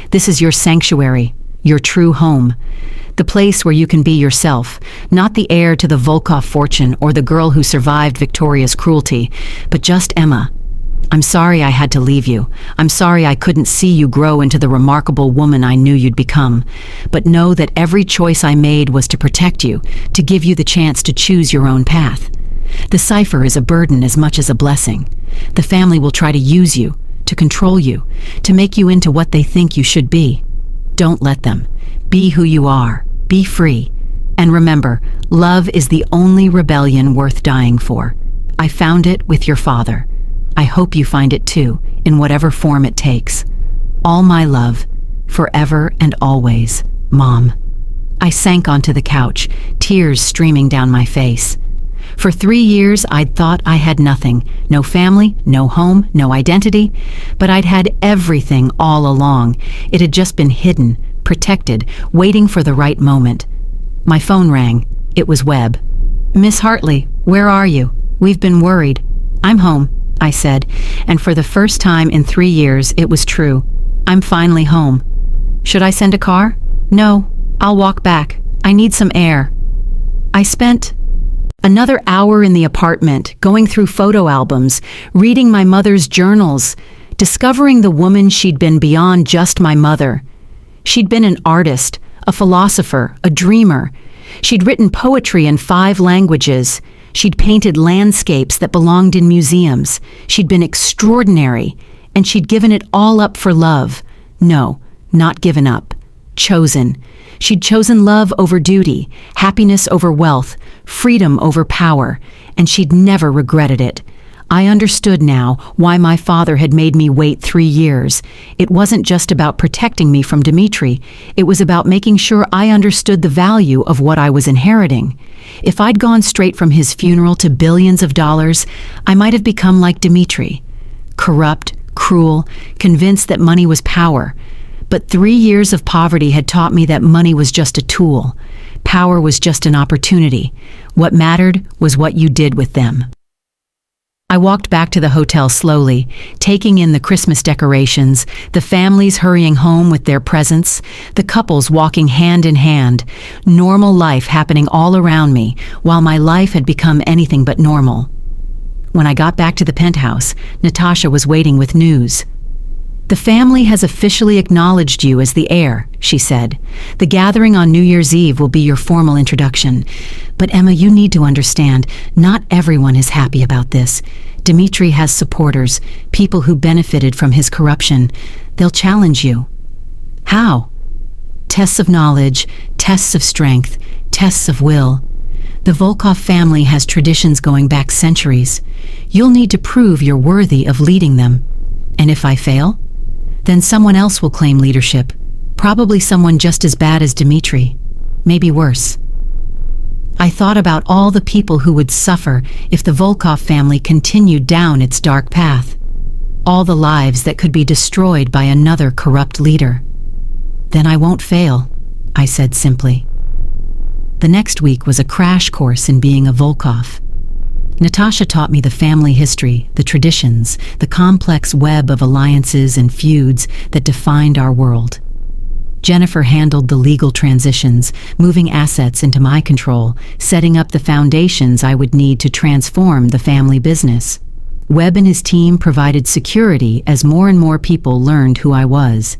This is your sanctuary, your true home. The place where you can be yourself, not the heir to the Volkov fortune or the girl who survived Victoria's cruelty, but just Emma. I'm sorry I had to leave you. I'm sorry I couldn't see you grow into the remarkable woman I knew you'd become. But know that every choice I made was to protect you, to give you the chance to choose your own path. The cipher is a burden as much as a blessing. The family will try to use you, to control you, to make you into what they think you should be. Don't let them. Be who you are. Be free. And remember, love is the only rebellion worth dying for. I found it with your father. I hope you find it too, in whatever form it takes. All my love, forever and always, Mom." I sank onto the couch, tears streaming down my face. For 3 years, I'd thought I had nothing. No family, no home, no identity. But I'd had everything all along. It had just been hidden, protected, waiting for the right moment. My phone rang. It was Webb. "Miss Hartley, where are you? We've been worried." "I'm home," I said, and for the first time in 3 years, it was true. I'm finally home. "Should I send a car?" "No, I'll walk back. I need some air." I spent another hour in the apartment, going through photo albums, reading my mother's journals, discovering the woman she'd been beyond just my mother. She'd been an artist, a philosopher, a dreamer. She'd written poetry in 5 languages. She'd painted landscapes that belonged in museums. She'd been extraordinary, and she'd given it all up for love. No, not given up. Chosen. She'd chosen love over duty, happiness over wealth, freedom over power, and she'd never regretted it. I understood now why my father had made me wait 3 years. It wasn't just about protecting me from Dimitri. It was about making sure I understood the value of what I was inheriting. If I'd gone straight from his funeral to billions of dollars, I might have become like Dimitri. Corrupt, cruel, convinced that money was power. But 3 years of poverty had taught me that money was just a tool. Power was just an opportunity. What mattered was what you did with them. I walked back to the hotel slowly, taking in the Christmas decorations, the families hurrying home with their presents, the couples walking hand in hand, normal life happening all around me, while my life had become anything but normal. When I got back to the penthouse, Natasha was waiting with news. "The family has officially acknowledged you as the heir," she said. "The gathering on New Year's Eve will be your formal introduction. But Emma, you need to understand, not everyone is happy about this. Dmitri has supporters, people who benefited from his corruption. They'll challenge you. How? Tests of knowledge, tests of strength, tests of will. The Volkov family has traditions going back centuries. You'll need to prove you're worthy of leading them. And if I fail, then someone else will claim leadership. Probably someone just as bad as Dmitri. Maybe worse. I thought about all the people who would suffer if the Volkov family continued down its dark path. All the lives that could be destroyed by another corrupt leader. Then I won't fail, I said simply. The next week was a crash course in being a Volkov. Natasha taught me the family history, the traditions, the complex web of alliances and feuds that defined our world. Jennifer handled the legal transitions, moving assets into my control, setting up the foundations I would need to transform the family business. Webb and his team provided security as more and more people learned who I was.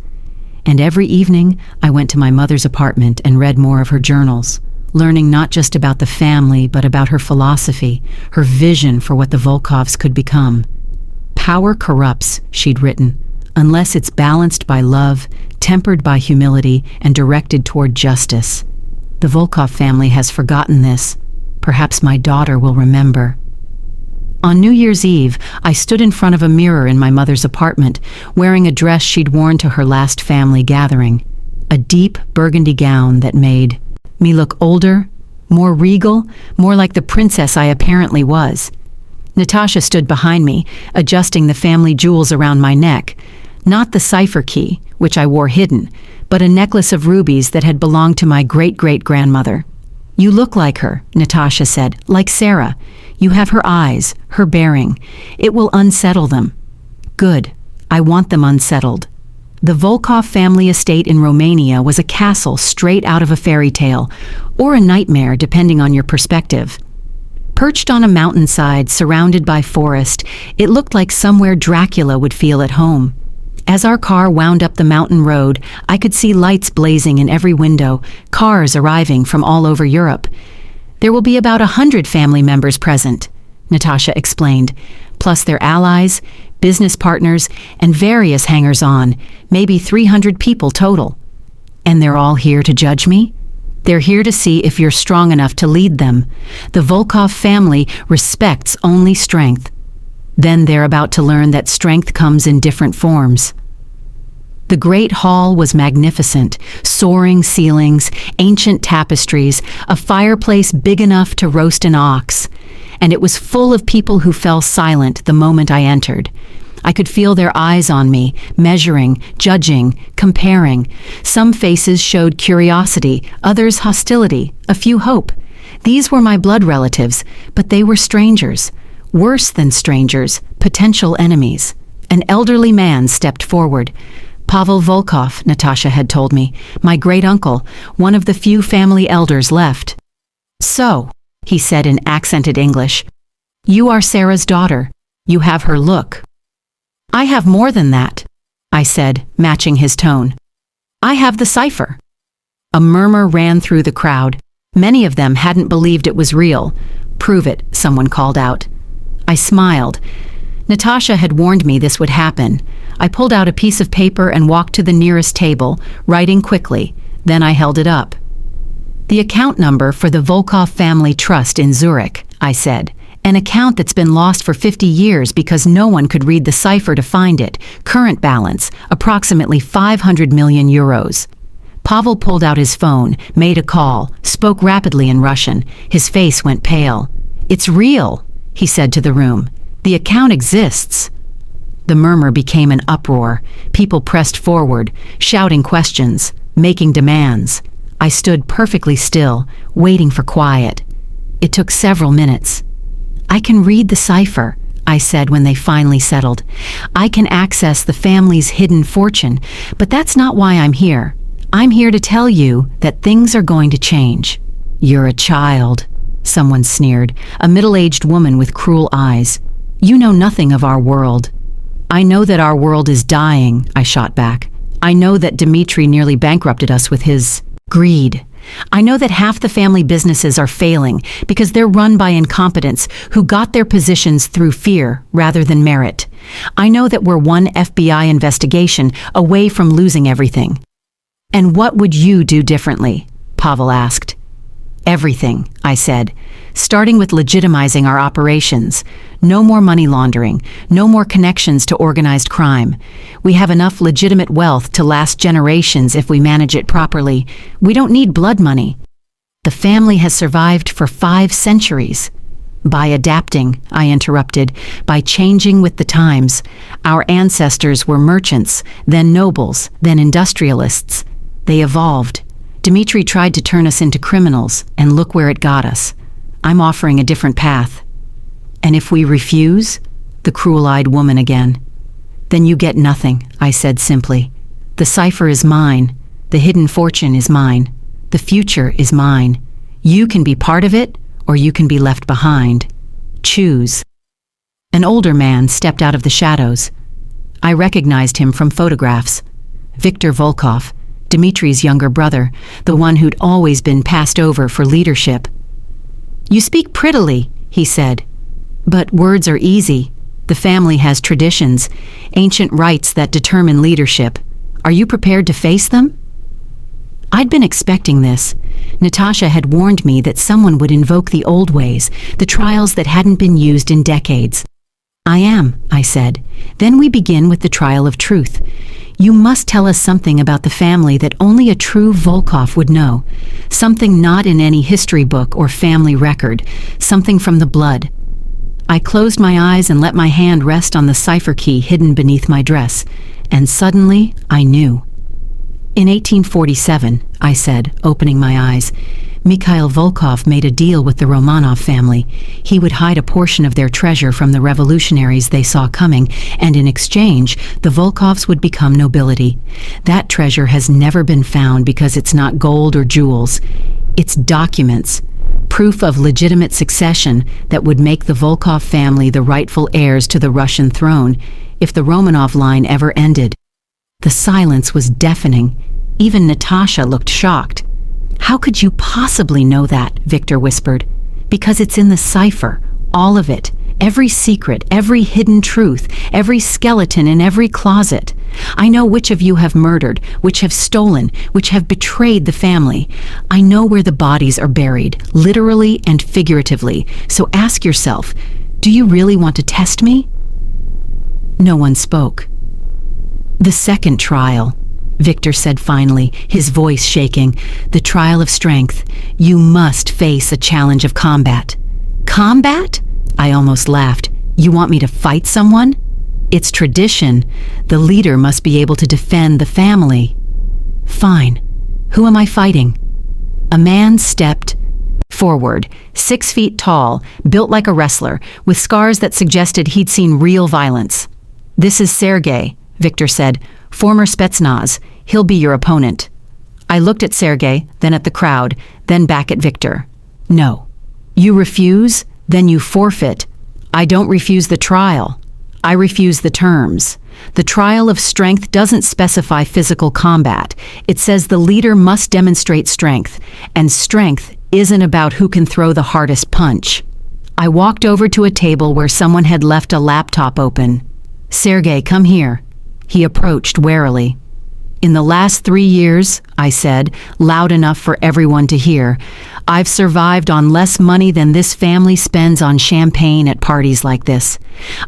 And every evening, I went to my mother's apartment and read more of her journals, learning not just about the family, but about her philosophy, her vision for what the Volkovs could become. Power corrupts, she'd written, unless it's balanced by love, tempered by humility, and directed toward justice. The Volkov family has forgotten this. Perhaps my daughter will remember. On New Year's Eve, I stood in front of a mirror in my mother's apartment, wearing a dress she'd worn to her last family gathering. A deep burgundy gown that made me look older, more regal, more like the princess I apparently was. Natasha stood behind me, adjusting the family jewels around my neck. Not the cipher key, which I wore hidden, but a necklace of rubies that had belonged to my great-great-grandmother. "You look like her," Natasha said, "like Sarah. You have her eyes, her bearing. It will unsettle them." Good. I want them unsettled. The Volkov family estate in Romania was a castle straight out of a fairy tale, or a nightmare depending on your perspective. Perched on a mountainside surrounded by forest, it looked like somewhere Dracula would feel at home. As our car wound up the mountain road, I could see lights blazing in every window, cars arriving from all over Europe. "There will be about 100 family members present," Natasha explained, plus their allies, business partners, and various hangers-on, maybe 300 people total. "And they're all here to judge me? They're here to see if you're strong enough to lead them. The Volkov family respects only strength." Then they're about to learn that strength comes in different forms. The great hall was magnificent, soaring ceilings, ancient tapestries, a fireplace big enough to roast an ox. And it was full of people who fell silent the moment I entered. I could feel their eyes on me, measuring, judging, comparing. Some faces showed curiosity, others hostility, a few hope. These were my blood relatives, but they were strangers. Worse than strangers, potential enemies. An elderly man stepped forward. Pavel Volkov, Natasha had told me, my great-uncle, one of the few family elders left. "So," he said in accented English, "you are Sarah's daughter. You have her look." "I have more than that," I said, matching his tone. "I have the cipher." A murmur ran through the crowd. Many of them hadn't believed it was real. "Prove it," someone called out. I smiled. Natasha had warned me this would happen. I pulled out a piece of paper and walked to the nearest table, writing quickly. Then I held it up. "The account number for the Volkov Family Trust in Zurich," I said. "An account that's been lost for 50 years because no one could read the cipher to find it. Current balance, approximately 500 million euros. Pavel pulled out his phone, made a call, spoke rapidly in Russian. His face went pale. "It's real," he said to the room. "The account exists." The murmur became an uproar. People pressed forward, shouting questions, making demands. I stood perfectly still, waiting for quiet. It took several minutes. "I can read the cipher," I said when they finally settled. "I can access the family's hidden fortune, but that's not why I'm here. I'm here to tell you that things are going to change." "You're a child," someone sneered, a middle-aged woman with cruel eyes. "You know nothing of our world." "I know that our world is dying," I shot back. "I know that Dmitri nearly bankrupted us with his greed. I know that half the family businesses are failing because they're run by incompetents who got their positions through fear rather than merit. I know that we're one FBI investigation away from losing everything. And what would you do differently? Pavel asked. Everything, I said, starting with legitimizing our operations. No more money laundering, no more connections to organized crime. We have enough legitimate wealth to last generations if we manage it properly. We don't need blood money. The family has survived for 5 centuries. By adapting, I interrupted, by changing with the times. Our ancestors were merchants, then nobles, then industrialists. They evolved. Dmitri tried to turn us into criminals, and look where it got us. I'm offering a different path. And if we refuse? The cruel-eyed woman again. Then you get nothing, I said simply. The cipher is mine. The hidden fortune is mine. The future is mine. You can be part of it, or you can be left behind. Choose. An older man stepped out of the shadows. I recognized him from photographs. Viktor Volkov, Dmitri's younger brother, the one who'd always been passed over for leadership. You speak prettily, he said. But words are easy. The family has traditions, ancient rites that determine leadership. Are you prepared to face them? I'd been expecting this. Natasha had warned me that someone would invoke the old ways, the trials that hadn't been used in decades. I am, I said. Then we begin with the trial of truth. You must tell us something about the family that only a true Volkov would know. Something not in any history book or family record. Something from the blood. I closed my eyes and let my hand rest on the cipher key hidden beneath my dress. And suddenly, I knew. In 1847, I said, opening my eyes, Mikhail Volkov made a deal with the Romanov family. He would hide a portion of their treasure from the revolutionaries they saw coming, and in exchange, the Volkovs would become nobility. That treasure has never been found because it's not gold or jewels. It's documents, proof of legitimate succession that would make the Volkov family the rightful heirs to the Russian throne if the Romanov line ever ended. The silence was deafening. Even Natasha looked shocked. How could you possibly know that? Viktor whispered. Because it's in the cipher, all of it, every secret, every hidden truth, every skeleton in every closet. I know which of you have murdered, which have stolen, which have betrayed the family. I know where the bodies are buried, literally and figuratively. So ask yourself, do you really want to test me? No one spoke. The second trial, Viktor said finally, his voice shaking. The trial of strength. You must face a challenge of combat. Combat? I almost laughed. You want me to fight someone? It's tradition. The leader must be able to defend the family. Fine. Who am I fighting? A man stepped forward, 6 feet tall, built like a wrestler, with scars that suggested he'd seen real violence. This is Sergei, Viktor said, former Spetsnaz. He'll be your opponent. I looked at Sergei, then at the crowd, then back at Viktor. No. You refuse? Then you forfeit. I don't refuse the trial. I refuse the terms. The trial of strength doesn't specify physical combat. It says the leader must demonstrate strength, and strength isn't about who can throw the hardest punch. I walked over to a table where someone had left a laptop open. Sergei, come here. He approached warily. In the last 3 years, I said, loud enough for everyone to hear, I've survived on less money than this family spends on champagne at parties like this.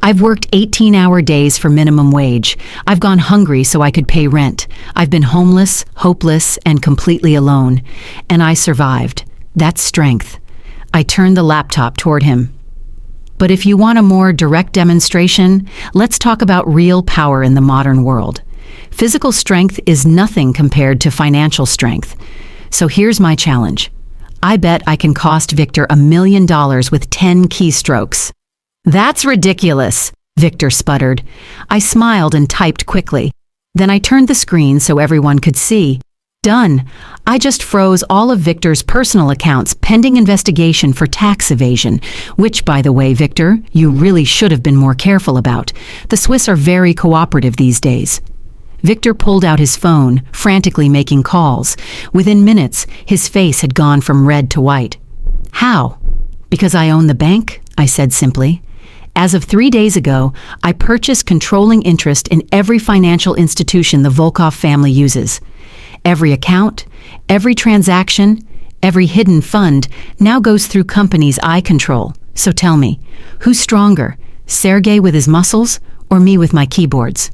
I've worked 18-hour days for minimum wage. I've gone hungry so I could pay rent. I've been homeless, hopeless, and completely alone. And I survived. That's strength. I turned the laptop toward him. But if you want a more direct demonstration, let's talk about real power in the modern world. Physical strength is nothing compared to financial strength. So here's my challenge. I bet I can cost Viktor $1 million with 10 keystrokes. That's ridiculous, Viktor sputtered. I smiled and typed quickly. Then I turned the screen so everyone could see. Done. I just froze all of Viktor's personal accounts pending investigation for tax evasion, which, by the way, Viktor, you really should have been more careful about. The Swiss are very cooperative these days. Victor pulled out his phone, frantically making calls. Within minutes, his face had gone from red to white. How? Because I own the bank? I said simply. As of 3 days ago, I purchased controlling interest in every financial institution the Volkov family uses. Every account, every transaction, every hidden fund now goes through companies I control. So tell me, who's stronger, Sergei with his muscles or me with my keyboards?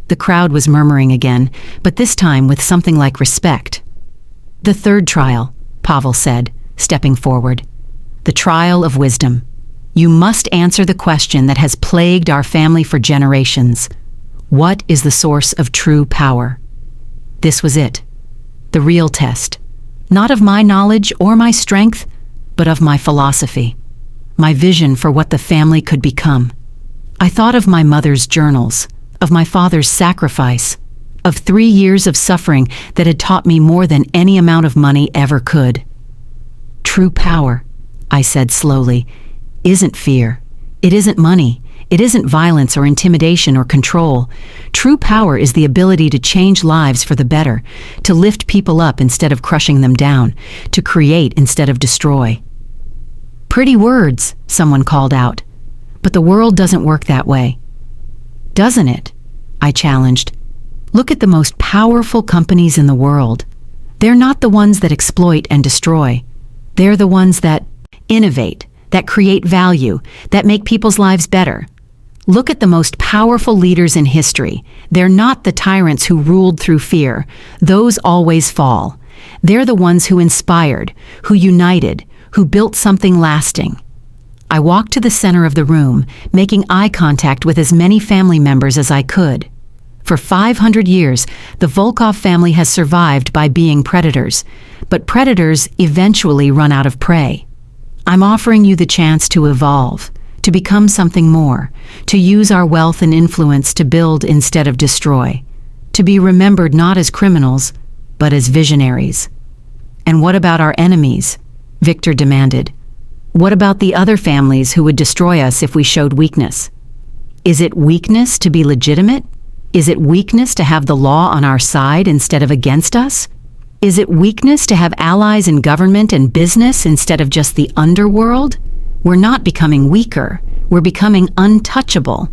The crowd was murmuring again, but this time with something like respect. The third trial, Pavel said, stepping forward. The trial of wisdom. You must answer the question that has plagued our family for generations. What is the source of true power? This was it. The real test. Not of my knowledge or my strength, but of my philosophy. My vision for what the family could become. I thought of my mother's journals, of my father's sacrifice, of 3 years of suffering that had taught me more than any amount of money ever could. True power, I said slowly, isn't fear. It isn't money. It isn't violence or intimidation or control. True power is the ability to change lives for the better, to lift people up instead of crushing them down, to create instead of destroy. Pretty words, someone called out. But the world doesn't work that way. Doesn't it? I challenged. Look at the most powerful companies in the world. They're not the ones that exploit and destroy. They're the ones that innovate, that create value, that make people's lives better. Look at the most powerful leaders in history. They're not the tyrants who ruled through fear. Those always fall. They're the ones who inspired, who united, who built something lasting. I walked to the center of the room, making eye contact with as many family members as I could. For 500 years, the Volkov family has survived by being predators, but predators eventually run out of prey. I'm offering you the chance to evolve, to become something more, to use our wealth and influence to build instead of destroy, to be remembered not as criminals, but as visionaries. And what about our enemies? Victor demanded. What about the other families who would destroy us if we showed weakness? Is it weakness to be legitimate? Is it weakness to have the law on our side instead of against us? Is it weakness to have allies in government and business instead of just the underworld? We're not becoming weaker. We're becoming untouchable.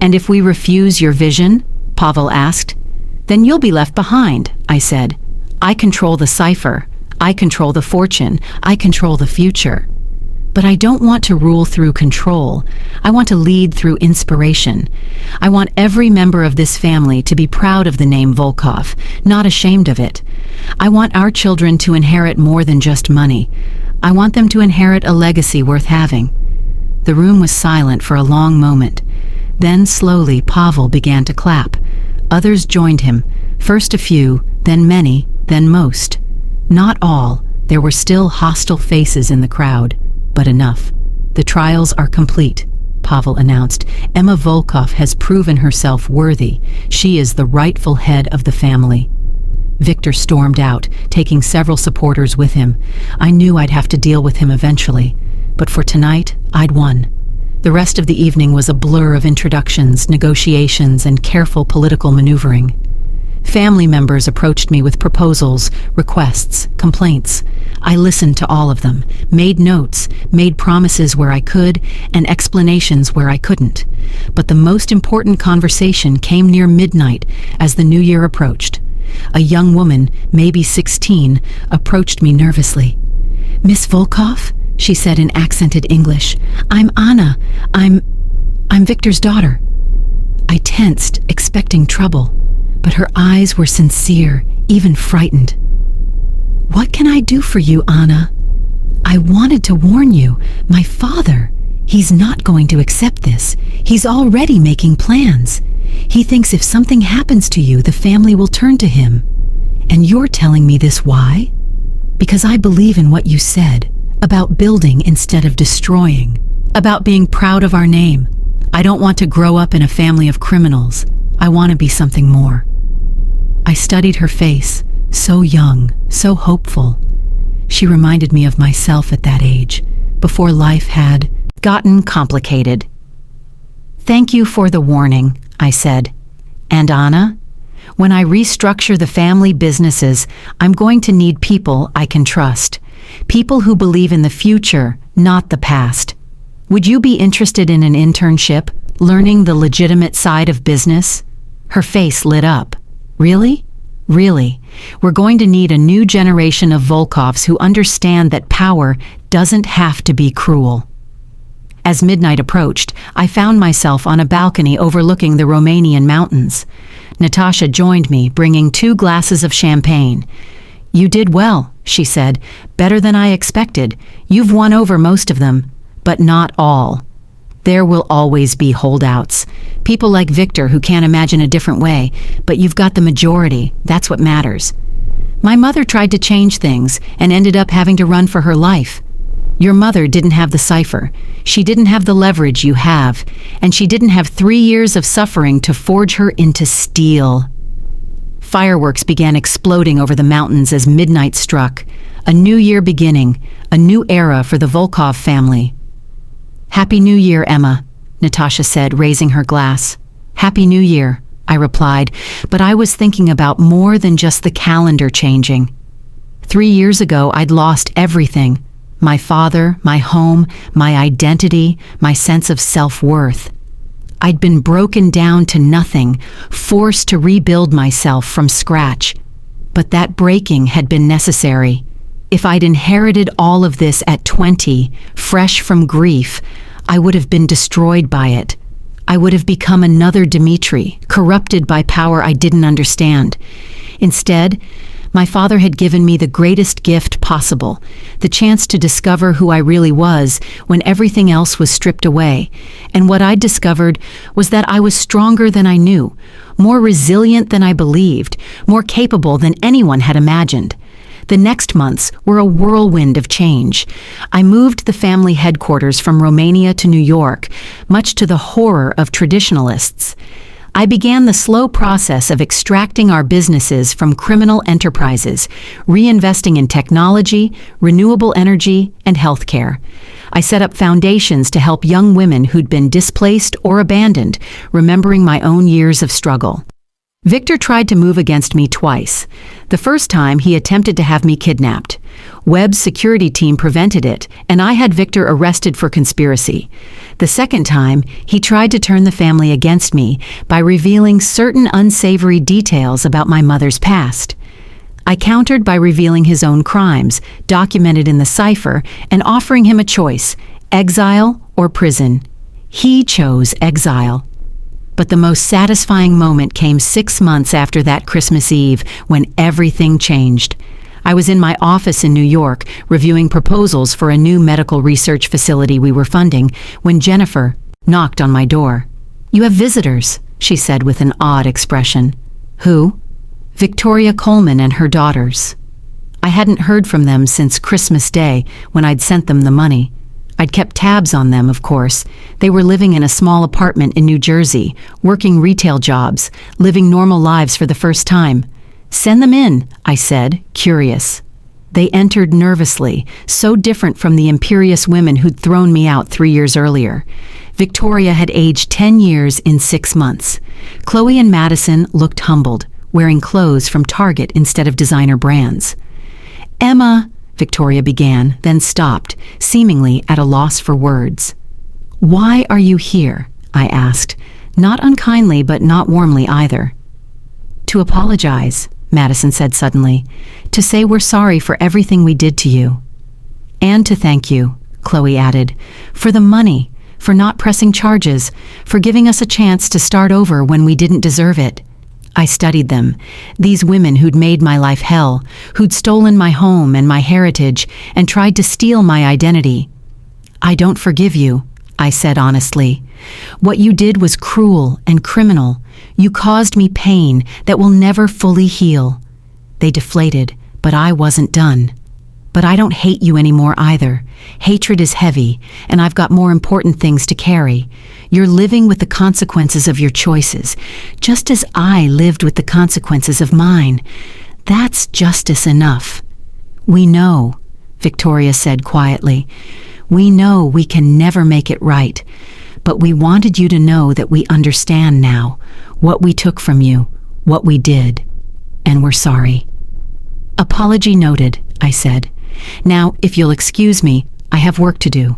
And if we refuse your vision, Pavel asked, then you'll be left behind, I said. I control the cipher. I control the fortune. I control the future. But I don't want to rule through control. I want to lead through inspiration. I want every member of this family to be proud of the name Volkov, not ashamed of it. I want our children to inherit more than just money. I want them to inherit a legacy worth having. The room was silent for a long moment. Then slowly Pavel began to clap. Others joined him, first a few, then many, then most. Not all. There were still hostile faces in the crowd. But enough. The trials are complete, Pavel announced. Emma Volkov has proven herself worthy. She is the rightful head of the family. Victor stormed out, taking several supporters with him. I knew I'd have to deal with him eventually, but for tonight, I'd won. The rest of the evening was a blur of introductions, negotiations, and careful political maneuvering. Family members approached me with proposals, requests, complaints. I listened to all of them, made notes, made promises where I could, and explanations where I couldn't. But the most important conversation came near midnight as the new year approached. A young woman, maybe 16, approached me nervously. "Miss Volkov?" she said in accented English. "I'm Anna. I'm Victor's daughter." I tensed, expecting trouble. But her eyes were sincere, even frightened. "What can I do for you, Anna? I wanted to warn you. My father, he's not going to accept this. He's already making plans. He thinks if something happens to you, the family will turn to him. And you're telling me this why? Because I believe in what you said, about building instead of destroying, about being proud of our name. I don't want to grow up in a family of criminals. I want to be something more." I studied her face, so young, so hopeful. She reminded me of myself at that age, before life had gotten complicated. "Thank you for the warning," I said. "And Anna, When I restructure the family businesses, I'm going to need people I can trust. People who believe in the future, not the past. Would you be interested in an internship, learning the legitimate side of business?" Her face lit up. "Really? Really? We're going to need a new generation of Volkovs who understand that power doesn't have to be cruel." As midnight approached, I found myself on a balcony overlooking the Romanian mountains. Natasha joined me, bringing 2 glasses of champagne. "You did well," she said. "Better than I expected. You've won over most of them, but not all. There will always be holdouts. People like Victor who can't imagine a different way, but you've got the majority. That's what matters. My mother tried to change things and ended up having to run for her life. Your mother didn't have the cipher. She didn't have the leverage you have, and she didn't have 3 years of suffering to forge her into steel." Fireworks began exploding over the mountains as midnight struck. A new year beginning, a new era for the Volkov family. "Happy New Year, Emma," Natasha said, raising her glass. "Happy New Year," I replied, but I was thinking about more than just the calendar changing. 3 years ago, I'd lost everything. My father, my home, my identity, my sense of self-worth. I'd been broken down to nothing, forced to rebuild myself from scratch. But that breaking had been necessary. If I'd inherited all of this at 20, fresh from grief, I would have been destroyed by it. I would have become another Dmitri, corrupted by power I didn't understand. Instead, my father had given me the greatest gift possible, the chance to discover who I really was when everything else was stripped away. And what I'd discovered was that I was stronger than I knew, more resilient than I believed, more capable than anyone had imagined. The next months were a whirlwind of change. I moved the family headquarters from Romania to New York, much to the horror of traditionalists. I began the slow process of extracting our businesses from criminal enterprises, reinvesting in technology, renewable energy, and healthcare. I set up foundations to help young women who'd been displaced or abandoned, remembering my own years of struggle. Victor tried to move against me twice. The first time, he attempted to have me kidnapped. Webb's security team prevented it, and I had Victor arrested for conspiracy. The second time, he tried to turn the family against me by revealing certain unsavory details about my mother's past. I countered by revealing his own crimes, documented in the cipher, and offering him a choice: exile or prison. He chose exile. But the most satisfying moment came 6 months after that Christmas Eve, when everything changed. I was in my office in New York, reviewing proposals for a new medical research facility we were funding, when Jennifer knocked on my door. "You have visitors," she said with an odd expression. "Who?" "Victoria Coleman and her daughters." I hadn't heard from them since Christmas Day, when I'd sent them the money. I'd kept tabs on them, of course. They were living in a small apartment in New Jersey, working retail jobs, living normal lives for the first time. "Send them in," I said, curious. They entered nervously, so different from the imperious women who'd thrown me out 3 years earlier. Victoria had aged 10 years in 6 months. Chloe and Madison looked humbled, wearing clothes from Target instead of designer brands. "Emma," Victoria began, then stopped, seemingly at a loss for words. "Why are you here?" I asked, not unkindly but not warmly either. "To apologize," Madison said suddenly, "to say we're sorry for everything we did to you." "And to thank you," Chloe added, "for the money, for not pressing charges, for giving us a chance to start over when we didn't deserve it." I studied them, these women who'd made my life hell, who'd stolen my home and my heritage and tried to steal my identity. "I don't forgive you," I said honestly. "What you did was cruel and criminal. You caused me pain that will never fully heal." They deflated, but I wasn't done. "But I don't hate you anymore either. Hatred is heavy, and I've got more important things to carry. You're living with the consequences of your choices, just as I lived with the consequences of mine. That's justice enough." "We know," Victoria said quietly. "We know we can never make it right, but we wanted you to know that we understand now what we took from you, what we did, and we're sorry." "Apology noted," I said. "Now, if you'll excuse me, I have work to do."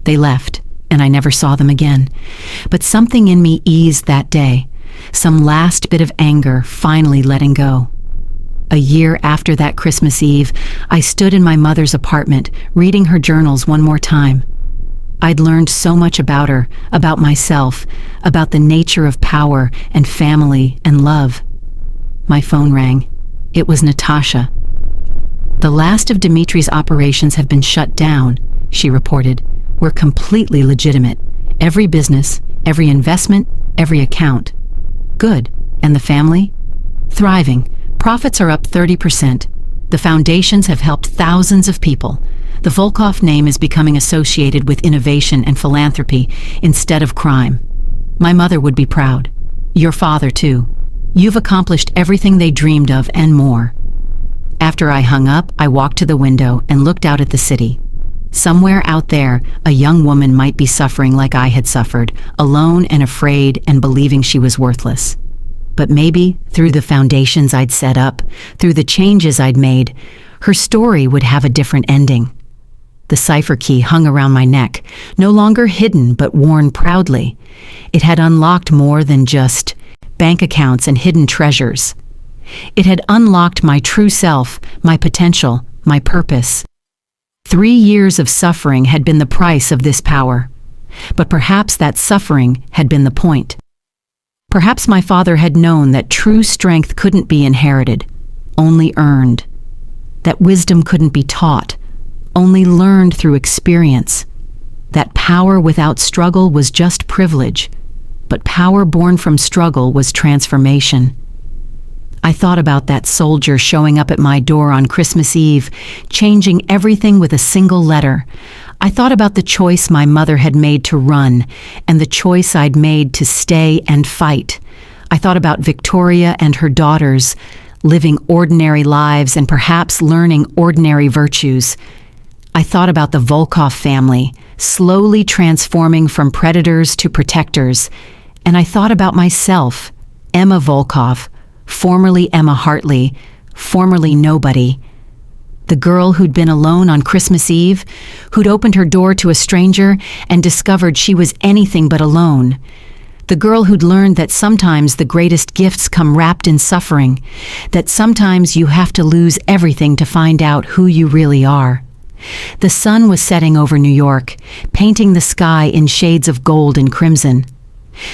They left, and I never saw them again. But something in me eased that day, some last bit of anger finally letting go. A year after that Christmas Eve, I stood in my mother's apartment, reading her journals one more time. I'd learned so much about her, about myself, about the nature of power and family and love. My phone rang. It was Natasha. "The last of Dimitri's operations have been shut down," she reported. "We're completely legitimate. Every business, every investment, every account." "Good. And the family?" "Thriving. Profits are up 30%. The foundations have helped thousands of people. The Volkov name is becoming associated with innovation and philanthropy instead of crime. My mother would be proud. Your father, too. You've accomplished everything they dreamed of and more." After I hung up, I walked to the window and looked out at the city. Somewhere out there, a young woman might be suffering like I had suffered, alone and afraid and believing she was worthless. But maybe, through the foundations I'd set up, through the changes I'd made, her story would have a different ending. The cipher key hung around my neck, no longer hidden but worn proudly. It had unlocked more than just bank accounts and hidden treasures. It had unlocked my true self, my potential, my purpose. 3 years of suffering had been the price of this power. But perhaps that suffering had been the point. Perhaps my father had known that true strength couldn't be inherited, only earned. That wisdom couldn't be taught, only learned through experience. That power without struggle was just privilege, but power born from struggle was transformation. I thought about that soldier showing up at my door on Christmas Eve, changing everything with a single letter. I thought about the choice my mother had made to run, and the choice I'd made to stay and fight. I thought about Victoria and her daughters, living ordinary lives and perhaps learning ordinary virtues. I thought about the Volkov family, slowly transforming from predators to protectors. And I thought about myself, Emma Volkov, formerly Emma Hartley, formerly nobody. The girl who'd been alone on Christmas Eve, who'd opened her door to a stranger and discovered she was anything but alone. The girl who'd learned that sometimes the greatest gifts come wrapped in suffering, that sometimes you have to lose everything to find out who you really are. The sun was setting over New York, painting the sky in shades of gold and crimson.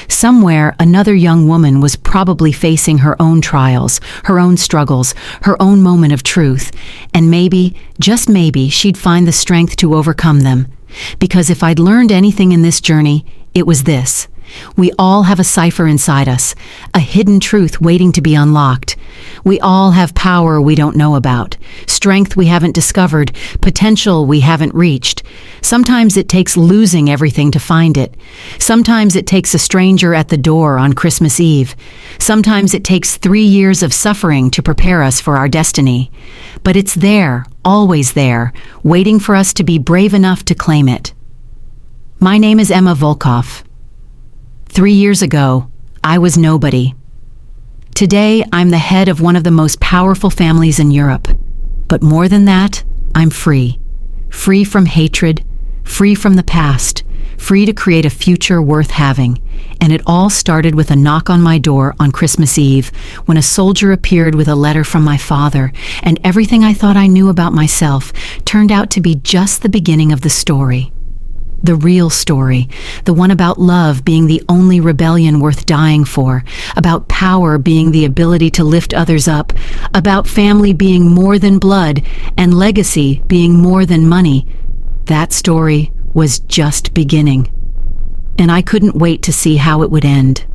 Somewhere, another young woman was probably facing her own trials, her own struggles, her own moment of truth, and maybe, just maybe, she'd find the strength to overcome them. Because if I'd learned anything in this journey, it was this. We all have a cipher inside us, a hidden truth waiting to be unlocked. We all have power we don't know about, strength we haven't discovered, potential we haven't reached. Sometimes it takes losing everything to find it. Sometimes it takes a stranger at the door on Christmas Eve. Sometimes it takes 3 years of suffering to prepare us for our destiny. But it's there, always there, waiting for us to be brave enough to claim it. My name is Emma Volkov. 3 years ago, I was nobody. Today, I'm the head of one of the most powerful families in Europe. But more than that, I'm free. Free from hatred, free from the past, free to create a future worth having. And it all started with a knock on my door on Christmas Eve, when a soldier appeared with a letter from my father, and everything I thought I knew about myself turned out to be just the beginning of the story. The real story, the one about love being the only rebellion worth dying for, about power being the ability to lift others up, about family being more than blood, and legacy being more than money. That story was just beginning. And I couldn't wait to see how it would end.